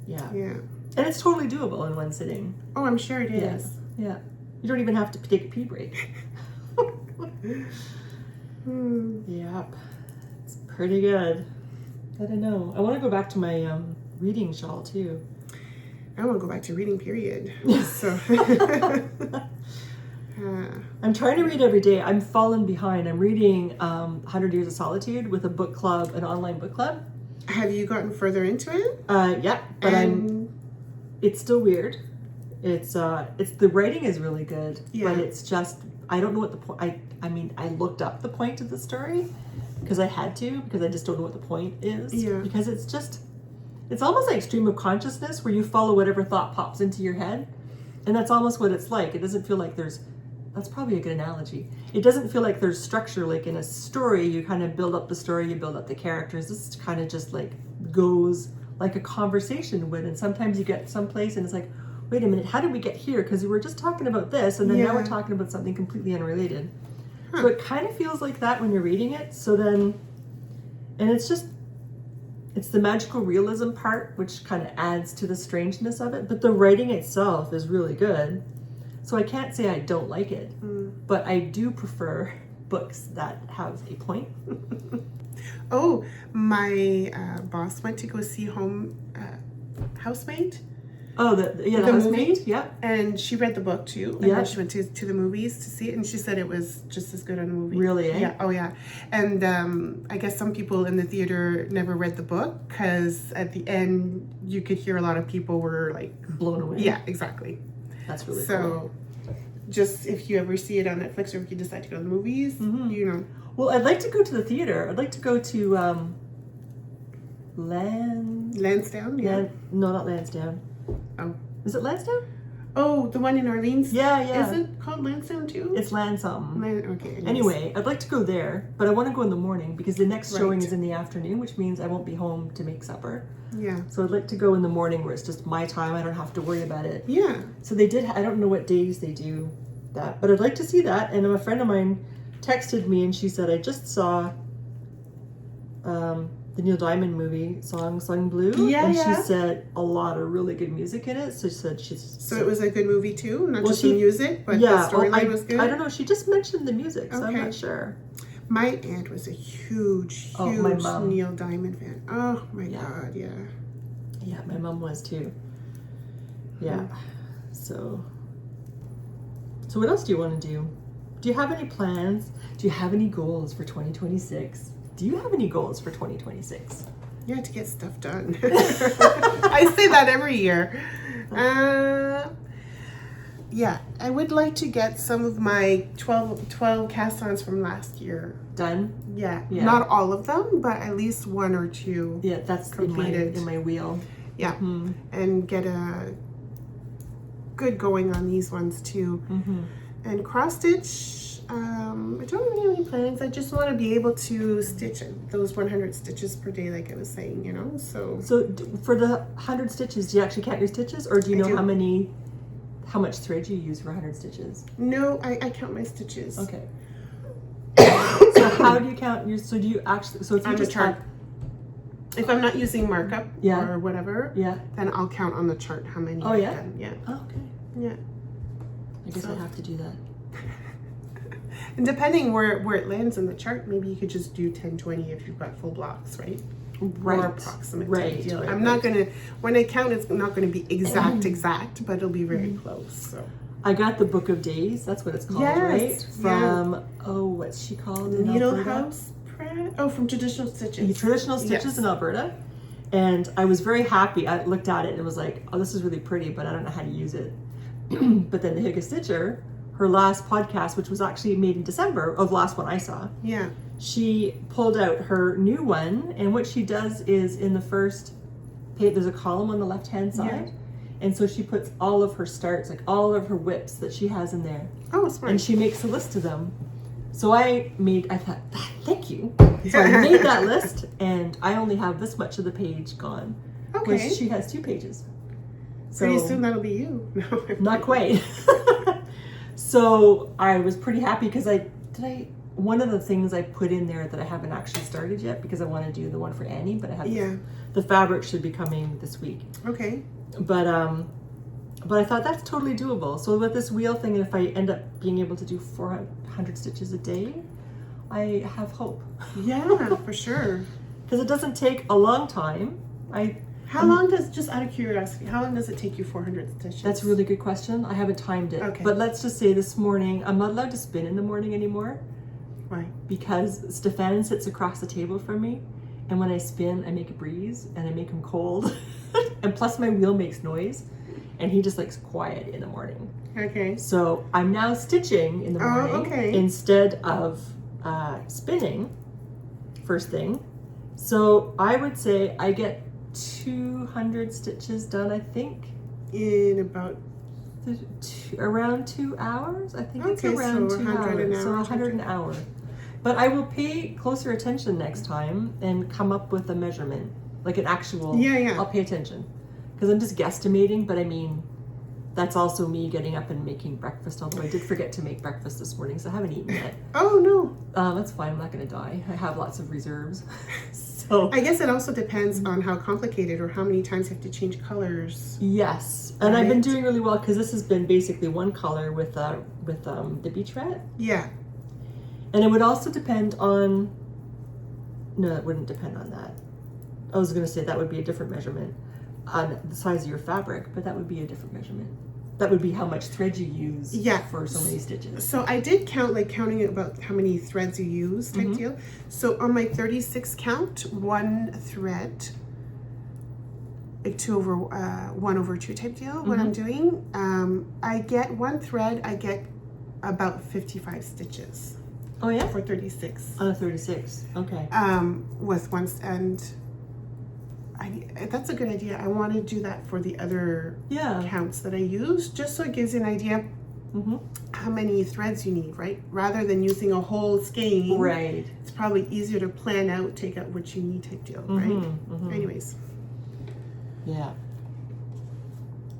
Yeah. Yeah. And it's totally doable in one sitting. Oh, I'm sure it Yeah. is. Yeah. You don't even have to take a pee break. Yep. It's pretty good. I don't know. I want to go back to my reading shawl too. I want to go back to reading, period. So I'm trying to read every day. I'm falling behind. I'm reading 100 Years of Solitude with a book club, an online book club. have you gotten further into it? Yeah, but it's still weird. It's the writing is really good, but it's just, I don't know what the point, I mean, I looked up the point of the story because I had to, because I just don't know what the point is. Yeah. Because it's almost like stream of consciousness where you follow whatever thought pops into your head. And that's almost what it's like. It doesn't feel like that's probably a good analogy. It doesn't feel like there's structure. Like in a story, you kind of build up the story, you build up the characters. This kind of just like goes like a conversation would. And sometimes you get someplace and it's like, wait a minute, how did we get here? Because we were just talking about this and then now we're talking about something completely unrelated. So it kind of feels like that when you're reading it. So then, and it's the magical realism part, which kind of adds to the strangeness of it. But the writing itself is really good. So I can't say I don't like it, but I do prefer books that have a point. Oh, my boss went to go see Housemaid. Oh, the Housemaid? Yeah. And she read the book too. And then she went to the movies to see it, and she said it was just as good on the movie. Really, eh? Yeah. Oh, yeah. And I guess some people in the theater never read the book because at the end you could hear a lot of people were like blown away. Yeah, exactly. That's really cool. Just if you ever see it on Netflix or if you decide to go to the movies, you know. Well, I'd like to go to the theater. I'd like to go to Lansdowne? Yeah. No, not Lansdowne. Oh. Is it Lansdowne? Oh, the one in Orleans? Yeah. Is it called Lansdowne too? It's Lansdowne. Okay. Anyways. Anyway, I'd like to go there, but I want to go in the morning because the next showing is in the afternoon, which means I won't be home to make supper. Yeah. So I'd like to go in the morning where it's just my time. I don't have to worry about it. Yeah. So they did, I don't know what days they do that, but I'd like to see that. And a friend of mine texted me and she said, I just saw the Neil Diamond movie, Song Blue. Yeah, and she said a lot of really good music in it. So she said So it was a good movie too? Not just the music, but the storyline was good? I don't know. She just mentioned the music, so I'm not sure. My aunt was a huge Neil Diamond fan. Oh my God, yeah. Yeah, my mom was too. Yeah. So what else do you want to do? Do you have any plans? Do you have any goals for 2026? Do you have any goals for 2026? Yeah, to get stuff done. I say that every year. Yeah, I would like to get some of my 12 cast-ons from last year done. Yeah, not all of them, but at least one or two. Yeah, that's completed in my wheel. Yeah, and get a good going on these ones too. And cross stitch. I don't really have any plans. I just want to be able to stitch those 100 stitches per day, like I was saying, you know. So for the 100 stitches, do you actually count your stitches, or do you know how much thread you use for 100 stitches? No, I count my stitches. Okay. So how do you count your? So do you actually? So if you just chart. If I'm not using markup or whatever, then I'll count on the chart how many I've done. Yeah. Oh, okay. Yeah. I guess I have to do that. And depending where it lands in the chart, maybe you could just do 10, 20 if you've got full blocks, right? Or approximate. Right. I'm not gonna, when I count, it's not gonna be exact, but it'll be very close. So I got the Book of Days. That's what it's called, right? From what's she called? Needle House Pratt. Oh, from Traditional Stitches. Traditional Stitches in Alberta. And I was very happy. I looked at it and was like, oh, this is really pretty, but I don't know how to use it. But then the Higa Stitcher, her last podcast, which was actually made in December of last one I saw. Yeah. She pulled out her new one, and what she does is in the first page, there's a column on the left-hand side. Yeah. And so she puts all of her starts, like all of her whips that she has in there. Oh, smart. And she makes a list of them. So I thought, thank you. So I made that list, and I only have this much of the page gone. Okay. Whereas she has 2 pages. So pretty soon that'll be you. No, not quite. So I was pretty happy because one of the things I put in there that I haven't actually started yet because I want to do the one for Annie, but I have the fabric should be coming this week. Okay. But I thought that's totally doable. So with this wheel thing, if I end up being able to do 400 stitches a day, I have hope. Yeah, for sure. Because it doesn't take a long time. How long does, just out of curiosity, how long does it take you 400 stitches? That's a really good question. I haven't timed it. Okay. But let's just say this morning, I'm not allowed to spin in the morning anymore. Why? Because Stefan sits across the table from me. And when I spin, I make a breeze and I make him cold. And plus my wheel makes noise. And he just likes quiet in the morning. Okay. So I'm now stitching in the morning instead of spinning first thing. So I would say I get 200 stitches done, I think. In about around 2 hours. I think it's Okay, around so 2 100 hours. an So hour. 100 an hour. But I will pay closer attention next time and come up with a measurement, like an actual. Yeah. I'll pay attention because I'm just guesstimating. But I mean, that's also me getting up and making breakfast. Although I did forget to make breakfast this morning, so I haven't eaten yet. Oh no. That's fine. I'm not going to die. I have lots of reserves. So I guess it also depends on how complicated or how many times you have to change colors. yes, and I've been doing really well because this has been basically one color with the beach red. Yeah. And it would also depend on. No, it wouldn't depend on that. I was going to say that would be a different measurement on the size of your fabric, but that would be a different measurement. That would be how much thread you use for so many stitches. So I did count, like counting about how many threads you use type deal. So on my 36 count, one thread, like 1/2 type deal, what I'm doing, I get one thread, I get about 55 stitches. Oh yeah? For 36. On a 36, okay. With one, and that's a good idea. I want to do that for the other counts that I use, just so it gives you an idea how many threads you need, right? Rather than using a whole skein. Right. It's probably easier to plan out, take out what you need type deal, right? Anyways. Yeah.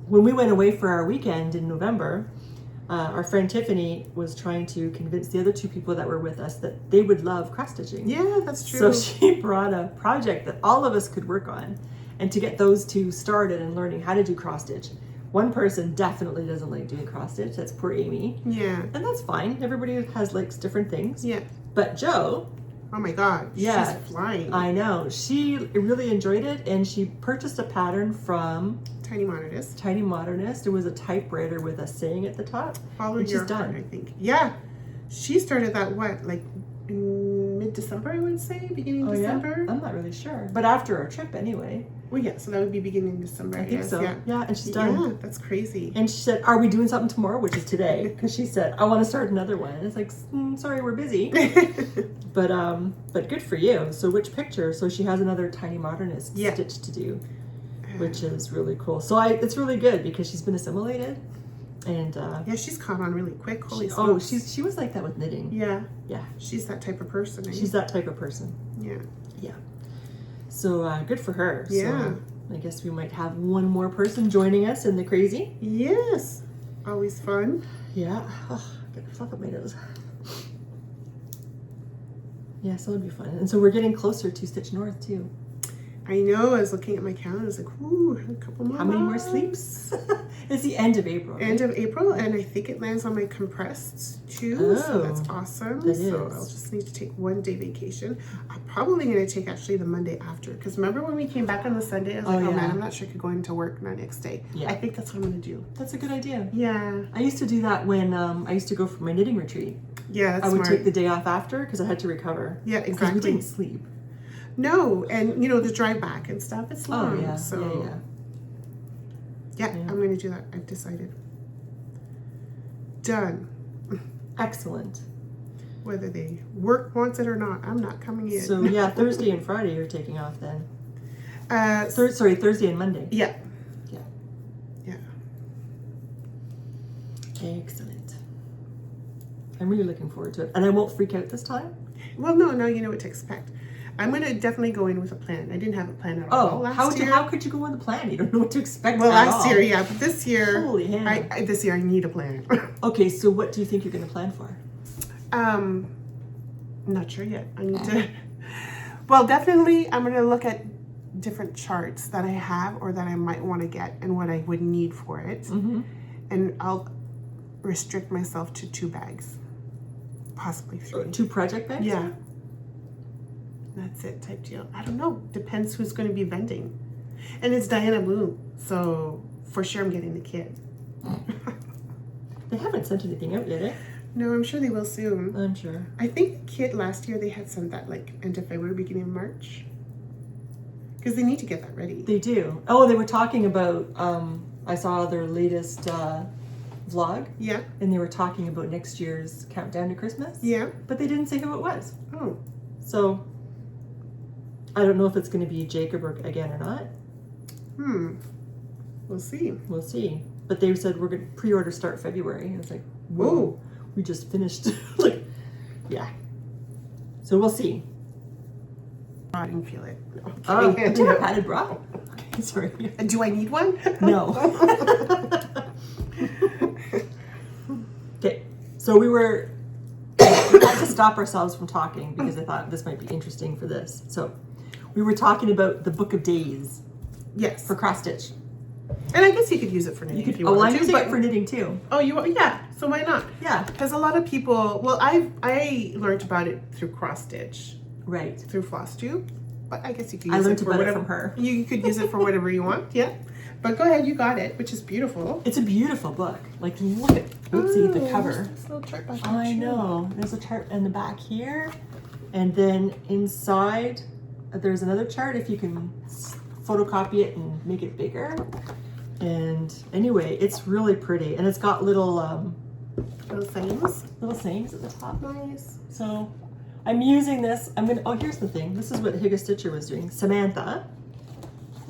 When we went away for our weekend in November, our friend Tiffany was trying to convince the other 2 people that were with us that they would love cross stitching. Yeah, that's true. So she brought a project that all of us could work on, and to get those 2 started and learning how to do cross stitch. One person definitely doesn't like doing cross stitch. That's poor Amy. Yeah. And that's fine. Everybody likes different things. Yeah. But Jo. Oh my God. Yeah. She's flying. I know. She really enjoyed it, and she purchased a pattern from Tiny Modernist. Tiny Modernist. It was a typewriter with a saying at the top. Follow and your she's done. heart, I think. Yeah. She started that, like in mid-December, I would say? Beginning of December? Yeah? I'm not really sure. But after our trip anyway. Well, yeah, so that would be beginning of December, I think guess. so. Yeah, and she's done. Yeah, that's crazy. And she said, are we doing something tomorrow? Which is today. Because she said, I want to start another one. And it's like, sorry, we're busy. But good for you. So which picture? So she has another Tiny Modernist stitch to do, which is really cool. So it's really good because she's been assimilated. And yeah, she's caught on really quick. Holy smokes. She was like that with knitting. Yeah. Yeah. She's that type of person. She's that type of person. Yeah. Yeah. So good for her. Yeah. So I guess we might have one more person joining us in the crazy. Yes. Always fun. Yeah. Oh, get a fluff up my nose. Yeah, so it'd be fun. And so we're getting closer to Stitch North too. I know. I was looking at my calendar. I was like, ooh, a couple more. How many more sleeps? It's the end of April. Right? End of April, and I think it lands on my compressed too. So that's awesome. So I'll just need to take 1 day vacation. I'm probably going to take actually the Monday after, because remember when we came back on the Sunday, I was like, oh man, I'm not sure I could go into work the next day. Yeah. I think that's what I'm going to do. That's a good idea. Yeah. I used to do that when I used to go for my knitting retreat. Yeah, that's I would smart. take the day off after because I had to recover. Yeah, exactly. Because we didn't sleep. No, and you know, the drive back and stuff, it's long. Oh, yeah. So yeah, I'm going to do that. I've decided. Done. Excellent. Whether they work wants it or not, I'm not coming in. So yeah, Thursday and Friday you're taking off then. Thursday and Monday. Yeah. Yeah. Yeah. Excellent. I'm really looking forward to it. And I won't freak out this time? Well, no, now you know what to expect. I'm going to definitely go in with a plan. I didn't have a plan at all last year. How could you go with a plan? You don't know what to expect. Well, at last all. year, yeah, but this year, Holy Hannah. this year I need a plan. Okay, so what do you think you're going to plan for? Not sure yet. I need to. Well, definitely, I'm going to look at different charts that I have or that I might want to get and what I would need for it, and I'll restrict myself to 2 bags, possibly 3. 2 project bags? Yeah. That's it, type deal. I don't know. Depends who's going to be vending. And it's Diana Bloom, so for sure I'm getting the kit. They haven't sent anything out yet, eh? No, I'm sure they will soon. I'm sure. I think the kit last year they had sent that like end of February, beginning of March. Because they need to get that ready. They do. Oh, they were talking about, I saw their latest vlog. Yeah. And they were talking about next year's countdown to Christmas. Yeah. But they didn't say who it was. Oh. So, I don't know if it's going to be Jacob again or not. We'll see. We'll see. But they said we're going to pre-order start February. And it's like, whoa, we just finished. Like, yeah. So we'll see. I didn't feel it. Oh, do you have padded bra? Okay, sorry. Do I need one? No. Okay, so we had to stop ourselves from talking because I thought this might be interesting for this. So we were talking about the Book of Days. Yes. For cross stitch. And I guess you could use it for knitting if you want to. Oh, I'm to. using it for knitting too. Oh, yeah. So why not? Yeah. Because a lot of people, well, I learned about it through cross stitch. Right. Through floss tube. But I guess you could use I learned it for about whatever. it from her. You could use it for whatever you want. Yeah. But go ahead, you got it, which is beautiful. It's a beautiful book. Like, look at, oopsie, the cover. This little chart back I know. There's a chart in the back here. And then inside, there's another chart if you can photocopy it and make it bigger. And anyway, it's really pretty. And it's got little sayings. Little sayings at the top. Nice. So I'm using this. Oh, here's the thing. This is what Higa Stitcher was doing. Samantha.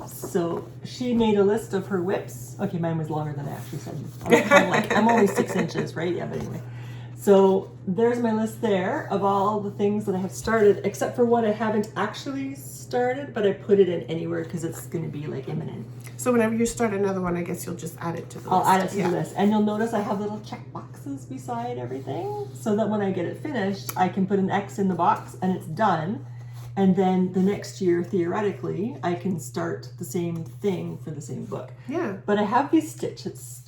So she made a list of her whips. Okay, mine was longer than I actually said. I was kind of like, I'm only 6 inches, right? Yeah, but anyway. So there's my list there of all the things that I have started, except for one I haven't actually started, but I put it in anywhere because it's going to be like imminent. So whenever you start another one, I guess you'll just add it to the list. I'll add it to the list. And you'll notice I have little check boxes beside everything so that when I get it finished, I can put an X in the box and it's done. And then the next year, theoretically, I can start the same thing for the same book. Yeah. But I have these stickers.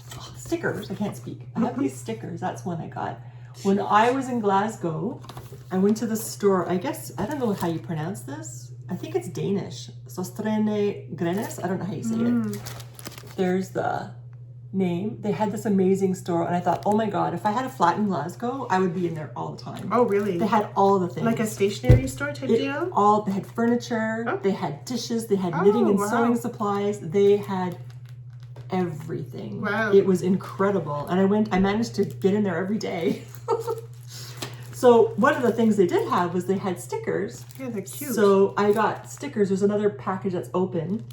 I can't speak. I have these stickers. That's one I got. When I was in Glasgow, I went to the store. I don't know how you pronounce this. I think it's Danish. Sostrene Grenes. I don't know how you say it. There's the name. They had this amazing store, and I thought, oh my god, if I had a flat in Glasgow, I would be in there all the time. Oh, really? They had all the things. Like a stationery store type deal? They had furniture, they had dishes, they had Oh, knitting and wow. sewing supplies. They had everything. Wow. It was incredible. And I managed to get in there every day. So one of the things they did have was they had stickers. Yeah, they're cute. So I got stickers. There's another package that's open.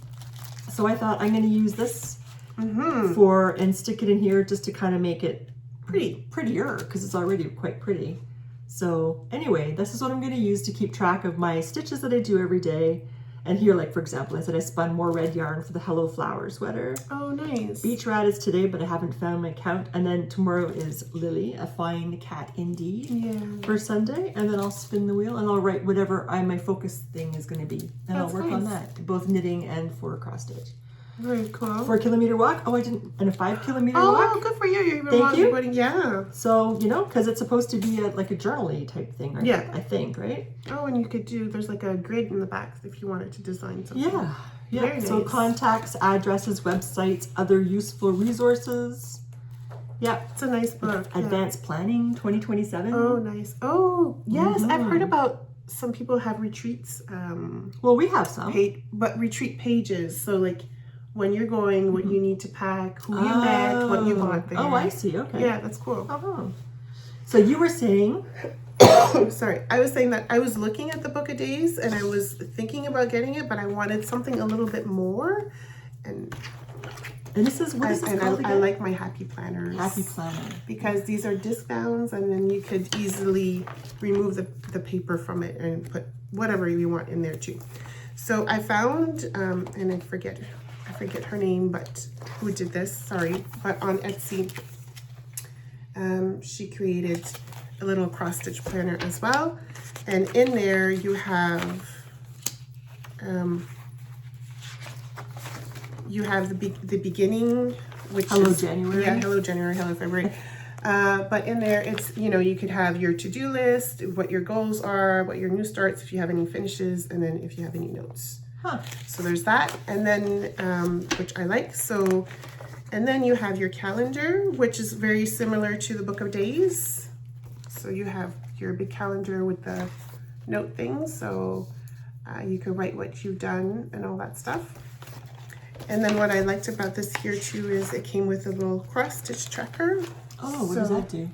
So I thought I'm going to use this and stick it in here just to kind of make it prettier because it's already quite pretty. So anyway, this is what I'm going to use to keep track of my stitches that I do every day. And here, like for example, I said I spun more red yarn for the Hello Flower sweater. Oh, nice. Beach Rat is today, but I haven't found my count. And then tomorrow is Lily, a fine cat indeed, for Sunday. And then I'll spin the wheel and I'll write whatever my focus thing is going to be. And I'll work on that, both knitting and for cross stitch. Very cool. 4 kilometer walk. Oh, I didn't. And a 5 kilometer walk. Oh, good for you. You're even Thank you. Yeah. So, because it's supposed to be like a journal-y type thing, right? Yeah. I think, right? Oh, and you could there's like a grid in the back if you wanted to design something. Yeah. Yeah. Very So nice. contacts, addresses, websites, other useful resources. Yeah. It's a nice book. Advanced Planning 2027. Oh, nice. Oh, yes. I've heard about some people have retreats. Well, we have some. But retreat pages. So like when you're going, what you need to pack, who you met, what you bought there. Oh, I see. Okay. Yeah, that's cool. Oh. So you were saying... Sorry, I was saying that I was looking at the Book of Days and I was thinking about getting it, but I wanted something a little bit more. And this is what is this called again? I like my happy planners. Happy planner. Because these are disc bounds and then you could easily remove the paper from it and put whatever you want in there too. So I found, and I forget her name, but who did this, sorry, but on Etsy, she created a little cross stitch planner as well. And in there you have, the beginning, which Hello is January. Yeah, hello January, hello February. But in there, it's, you could have your to-do list, what your goals are, what your new starts, if you have any finishes, and then if you have any notes. So there's that, and then, which I like. So, and then you have your calendar, which is very similar to the Book of Days. So you have your big calendar with the note things. So you can write what you've done and all that stuff. And then what I liked about this here too is it came with a little cross stitch tracker. Oh, what does that do?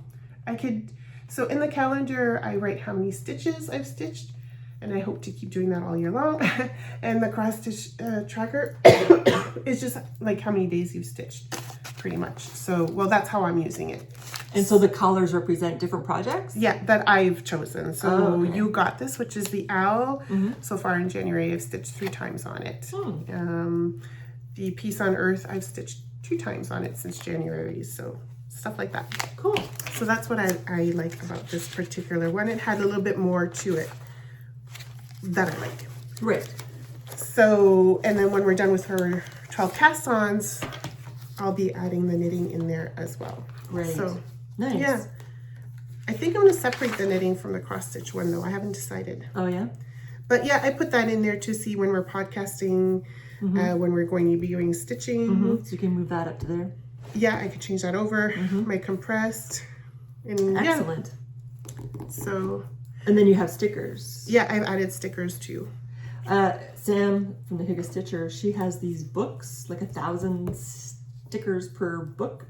So in the calendar, I write how many stitches I've stitched, and I hope to keep doing that all year long. And the cross stitch tracker is just like how many days you've stitched, pretty much. So, well, that's how I'm using it. And so the colors represent different projects? Yeah, that I've chosen. So okay. You got this, which is the owl. So far in January, I've stitched 3 times on it. The Peace on Earth, I've stitched 2 times on it since January. So stuff like that. Cool. So that's what I like about this particular one. It had a little bit more to it that I like. Right. So, and then when we're done with her 12 cast-ons, I'll be adding the knitting in there as well. Right. So, nice. Yeah. I think I'm going to separate the knitting from the cross-stitch one, though. I haven't decided. Oh, yeah? But yeah, I put that in there to see when we're podcasting, when we're going to be doing stitching. So you can move that up to there. Yeah, I could change that over. My compressed. And Excellent. Yeah. So. And then you have stickers. Yeah, I've added stickers too. Sam from the Higa Stitcher, she has these books, like 1,000 stickers per book.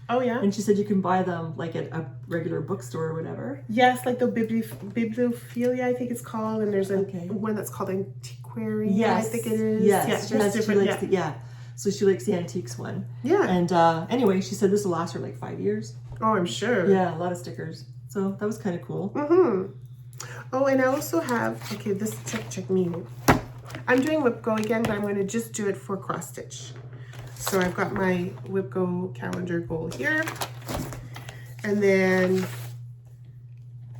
Oh yeah. And she said you can buy them like at a regular bookstore or whatever. Yes, like the bibliophilia, I think it's called, and there's one that's called Antiquary. Yes, I think it is. Yes, Yeah, different. So she likes the antiques one. Yeah. And anyway, she said this will last her like 5 years. Oh, I'm sure. Yeah, a lot of stickers. So that was kind of cool. Oh, and I also have, okay, this check me. I'm doing Whip Go again, but I'm going to just do it for cross stitch. So I've got my Whip Go calendar goal here. And then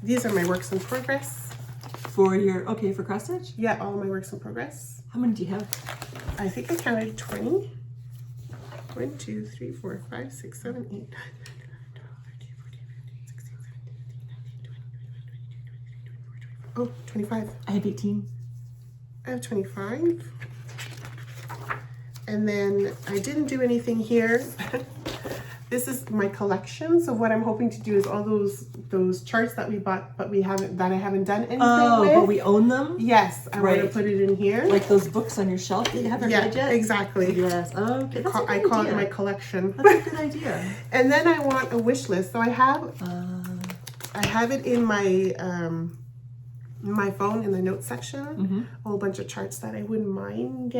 these are my works in progress. For cross stitch? Yeah, all my works in progress. How many do you have? I think I counted 20. 1, 2, 3, 4, 5, 6, 7, 8, 9, 10, 11, 12, 13, 14, 15, 16, 17, 18, 19, 20, 21, 22, 23, 24, 25. Oh, 25. I have 18. I have 25. And then I didn't do anything here. This is my collection. So what I'm hoping to do is all those charts that we bought, but I haven't done anything with. But we own them? Yes, I want to put it in here. Like those books on your shelf that you haven't read yet? Exactly. Yes. Okay. I call it my collection. That's a good idea. And then I want a wish list. So I have it in my phone in the notes section. A whole bunch of charts that I wouldn't mind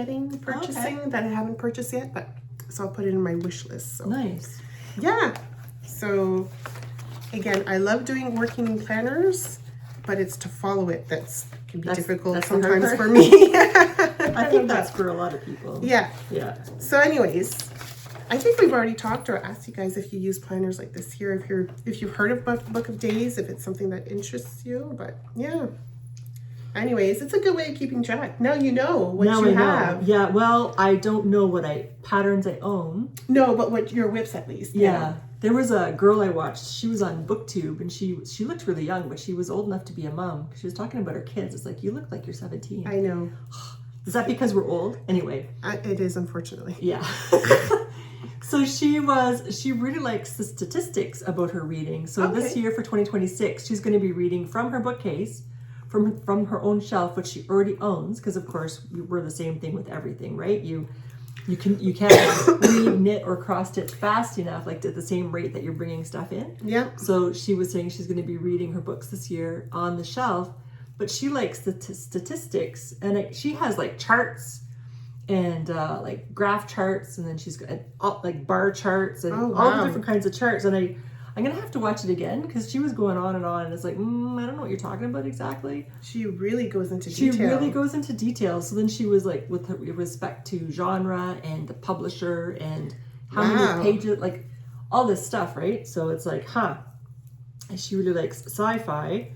purchasing that I haven't purchased yet. But so I'll put it in my wish list. So. Nice. Yeah. So again, I love working planners, but it's to follow it that's can be difficult sometimes for me. I think that's for a lot of people. Yeah. Yeah. So anyways, I think we've already talked or asked you guys if you use planners like this here, if you've heard of Book of Days, if it's something that interests you, but yeah. Anyways, it's a good way of keeping track. Now you know what you have. Yeah, well, I don't know what patterns I own. No, but what your whips at least. Yeah. There was a girl I watched, she was on BookTube, and she looked really young, but she was old enough to be a mom. She was talking about her kids. It's like, you look like you're 17. I know. Is that because we're old? Anyway. It is, unfortunately. Yeah. So she really likes the statistics about her reading. So this year for 2026, she's going to be reading from her bookcase, from her own shelf, which she already owns, because of course we're the same thing with everything, right? You can't read, knit, or cross stitch fast enough, like at the same rate that you're bringing stuff in. Yeah. So she was saying she's going to be reading her books this year on the shelf, but she likes the statistics, and she has like charts and like graph charts, and then she's got like bar charts and all the different kinds of charts. And I'm gonna have to watch it again because she was going on, and it's like, I don't know what you're talking about exactly. She really goes into detail. She really goes into detail. So then she was like, with respect to genre and the publisher and how many pages, like all this stuff, right? So it's like, and she really likes sci-fi,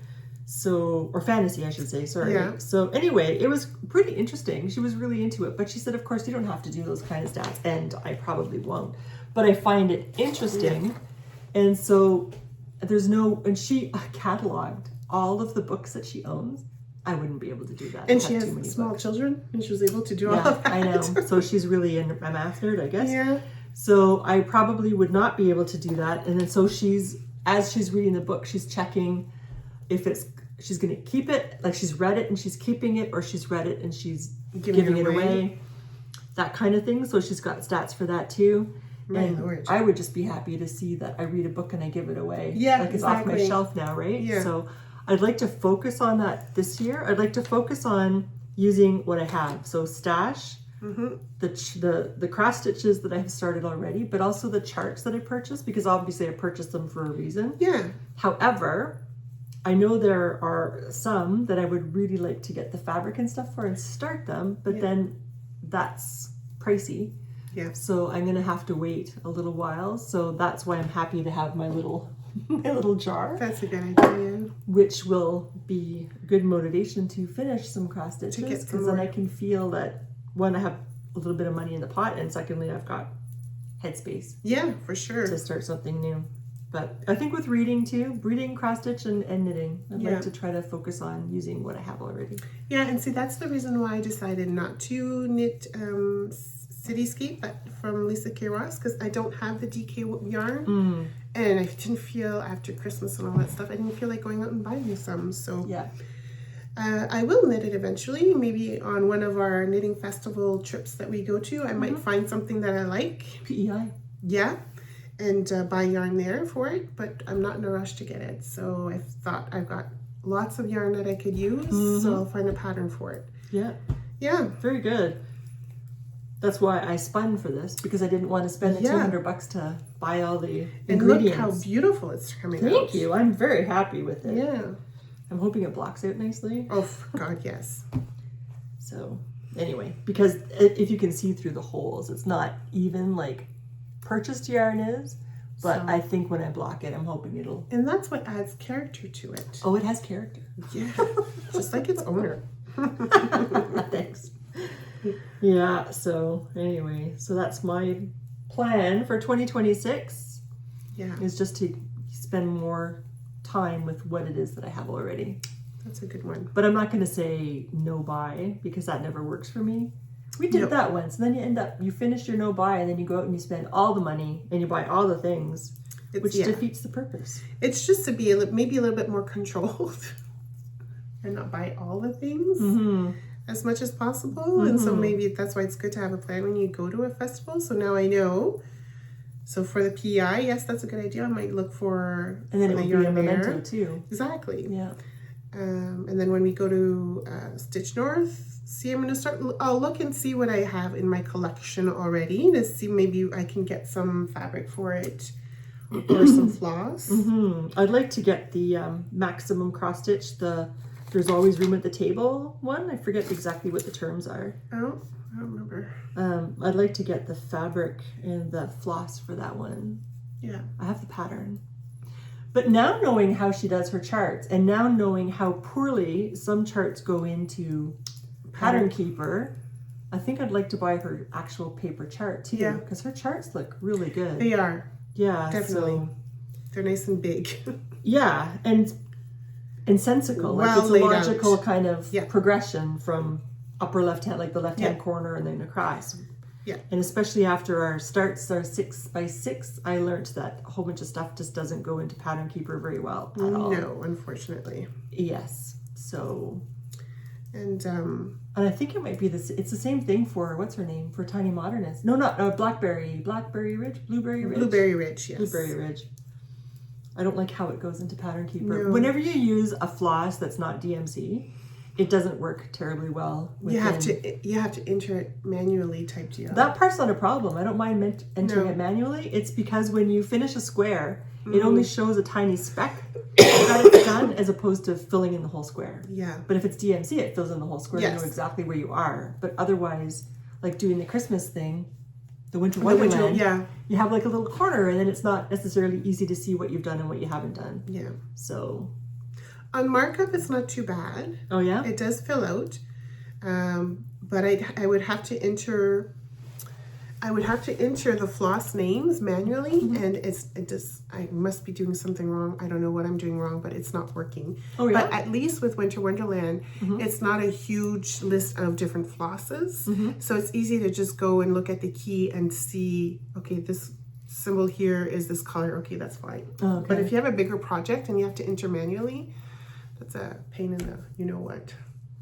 or fantasy, I should say. Sorry. Yeah. So anyway, it was pretty interesting. She was really into it, but she said, of course, you don't have to do those kind of stats, and I probably won't. But I find it interesting. Yeah. And so and she cataloged all of the books that she owns. I wouldn't be able to do that. And she has small children, and she was able to do all of that. I know. So she's really a math nerd, I guess. Yeah. So I probably would not be able to do that. And then so as she's reading the book, she's checking if she's going to keep it, like she's read it and she's keeping it, or she's read it and she's giving it away. That kind of thing. So she's got stats for that too. And I would just be happy to see that I read a book and I give it away. Yeah, like it's off my shelf now, right? Yeah. So I'd like to focus on that this year. I'd like to focus on using what I have. So stash, the cross stitches that I have started already, but also the charts that I purchased, because obviously I purchased them for a reason. Yeah. However, I know there are some that I would really like to get the fabric and stuff for and start them, but then that's pricey. Yeah. So I'm gonna have to wait a little while. So that's why I'm happy to have my little jar. That's a good idea. Which will be good motivation to finish some cross stitches, because then I can feel that, one, I have a little bit of money in the pot, and secondly, I've got headspace. Yeah, for sure. To start something new. But I think with reading, cross stitch, and knitting, I'd like to try to focus on using what I have already. Yeah, and see, that's the reason why I decided not to knit Cityscape from Lisa K. Ross, because I don't have the DK yarn, and I didn't feel, after Christmas and all that stuff, I didn't feel like going out and buying some. So I will knit it eventually. Maybe on one of our knitting festival trips that we go to, I might find something that I like. PEI. Yeah, and buy yarn there for it, but I'm not in a rush to get it. So I thought I've got lots of yarn that I could use, so I'll find a pattern for it. Yeah. Yeah. Very good. That's why I spun for this, because I didn't want to spend the $200 to buy all the ingredients. And look how beautiful it's coming out. Thank you. I'm very happy with it. Yeah. I'm hoping it blocks out nicely. Oh, God, yes. So, anyway, because if you can see through the holes, it's not even like purchased yarn is, but I think when I block it, I'm hoping it'll... And that's what adds character to it. Oh, it has character. Yeah. Just like its owner. Thanks. Yeah, so anyway, so that's my plan for 2026. Yeah. Is just to spend more time with what it is that I have already. That's a good one. But I'm not going to say no buy, because that never works for me. We did that once, and then you finish your no buy, and then you go out and you spend all the money and you buy all the things, which defeats the purpose. It's just to be maybe a little bit more controlled and not buy all the things as much as possible. And so maybe that's why it's good to have a plan when you go to a festival. So now I know. So for the PEI, yes, that's a good idea. I might look for and then it would be a memento too. Exactly. Yeah. And then when we go to Stitch North, I'm going to I'll look and see what I have in my collection already to see maybe I can get some fabric for it or some floss. I'd like to get the maximum cross stitch, There's Always Room at the Table one. I forget exactly what the terms are. Oh, I don't remember. I'd like to get the fabric and the floss for that one. Yeah. I have the pattern. But now knowing how she does her charts, and now knowing how poorly some charts go into Pattern Keeper, I think I'd like to buy her actual paper chart too. Yeah. Because her charts look really good. They are. Yeah. Definitely. So, they're nice and big. Yeah. And sensical. Like it's a logical kind of progression from upper left hand, like the left hand corner, and then across. Yeah. And especially after our starts, our 6x6, I learned that a whole bunch of stuff just doesn't go into Pattern Keeper very well at all. No, unfortunately. Yes. So. And I think it might be this. It's the same thing for what's her name for Tiny Modernist. No, not Blueberry Ridge. Blueberry Ridge. Blueberry Ridge. Yes. Blueberry Ridge. I don't like how it goes into Pattern Keeper. No. Whenever you use a floss that's not DMC, it doesn't work terribly well. You have to enter it manually type deal. That part's not a problem. I don't mind entering it manually. It's because when you finish a square, it only shows a tiny speck that it's done as opposed to filling in the whole square. Yeah. But if it's DMC, it fills in the whole square. You know exactly where you are. But otherwise, like doing the Christmas thing, the Winter Wonderland, you have like a little corner, and then it's not necessarily easy to see what you've done and what you haven't done. Yeah. So on markup, it's not too bad. Oh yeah? It does fill out. But I would have to enter the floss names manually, and I must be doing something wrong. I don't know what I'm doing wrong, but it's not working. Oh yeah? But at least with Winter Wonderland, it's not a huge list of different flosses. So it's easy to just go and look at the key and see, okay, this symbol here is this color. Okay, that's fine. Okay. But if you have a bigger project and you have to enter manually, that's a pain in the you-know-what.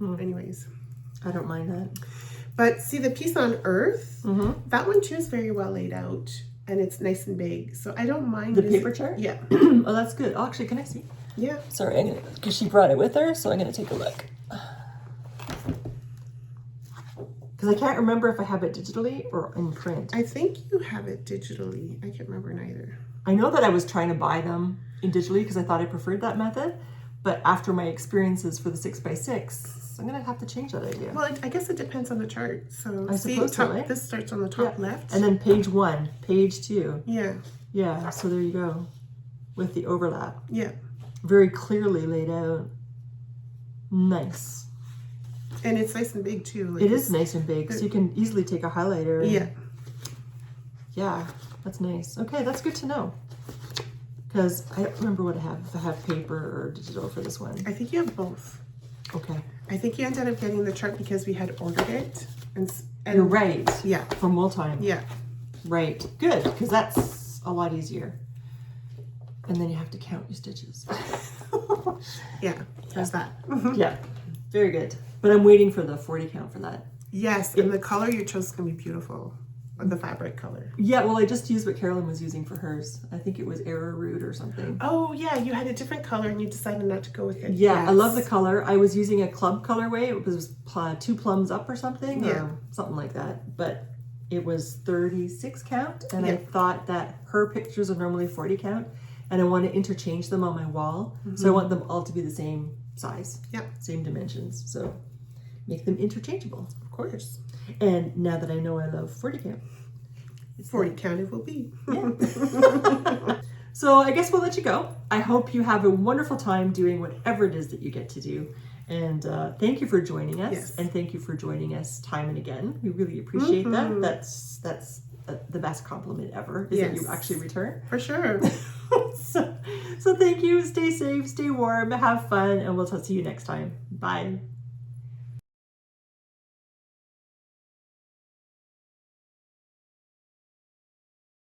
Anyways. I don't mind that. But see, the piece on Earth, that one too is very well laid out, and it's nice and big. So I don't mind the paper chart. Yeah. Oh, that's good. Oh, actually, can I see? Yeah. Sorry, because she brought it with her, so I'm gonna take a look. Because I can't remember if I have it digitally or in print. I think you have it digitally. I can't remember neither. I know that I was trying to buy them in digitally because I thought I preferred that method, but after my experiences for the 6x6, I'm gonna have to change that idea. Well, I guess it depends on the chart. So I suppose so, right? This starts on the top left. And then page 1, page 2. Yeah. Yeah, so there you go. With the overlap. Yeah. Very clearly laid out. Nice. And it's nice and big too. Like it is nice and big, so you can easily take a highlighter. And, yeah, that's nice. Okay, that's good to know. Because I don't remember what I have, if I have paper or digital for this one. I think you have both. Okay. I think you ended up getting the chart because we had ordered it. And you're right. Yeah. From Wooltime. Yeah. Right. Good, because that's a lot easier. And then you have to count your stitches. Yeah, there's that. Yeah, very good. But I'm waiting for the 40 count for that. Yes, and the color you chose is going to be beautiful. The fabric color. Yeah, well, I just used what Carolyn was using for hers. I think it was arrowroot or something. Oh, yeah, you had a different color and you decided not to go with it. Yeah, yes. I love the color. I was using a club colorway. It was 2 plums up or something, or something like that. But it was 36 count, and I thought that her pictures are normally 40 count, and I want to interchange them on my wall. So I want them all to be the same size, same dimensions. So make them interchangeable. Of course. And now that I know I love 40 count. 40 count it will be. Yeah. So I guess we'll let you go. I hope you have a wonderful time doing whatever it is that you get to do. And thank you for joining us. Yes. And thank you for joining us time and again. We really appreciate that. That's the best compliment ever, is that you actually return. For sure. So thank you. Stay safe, stay warm, have fun, and we'll see you next time. Bye.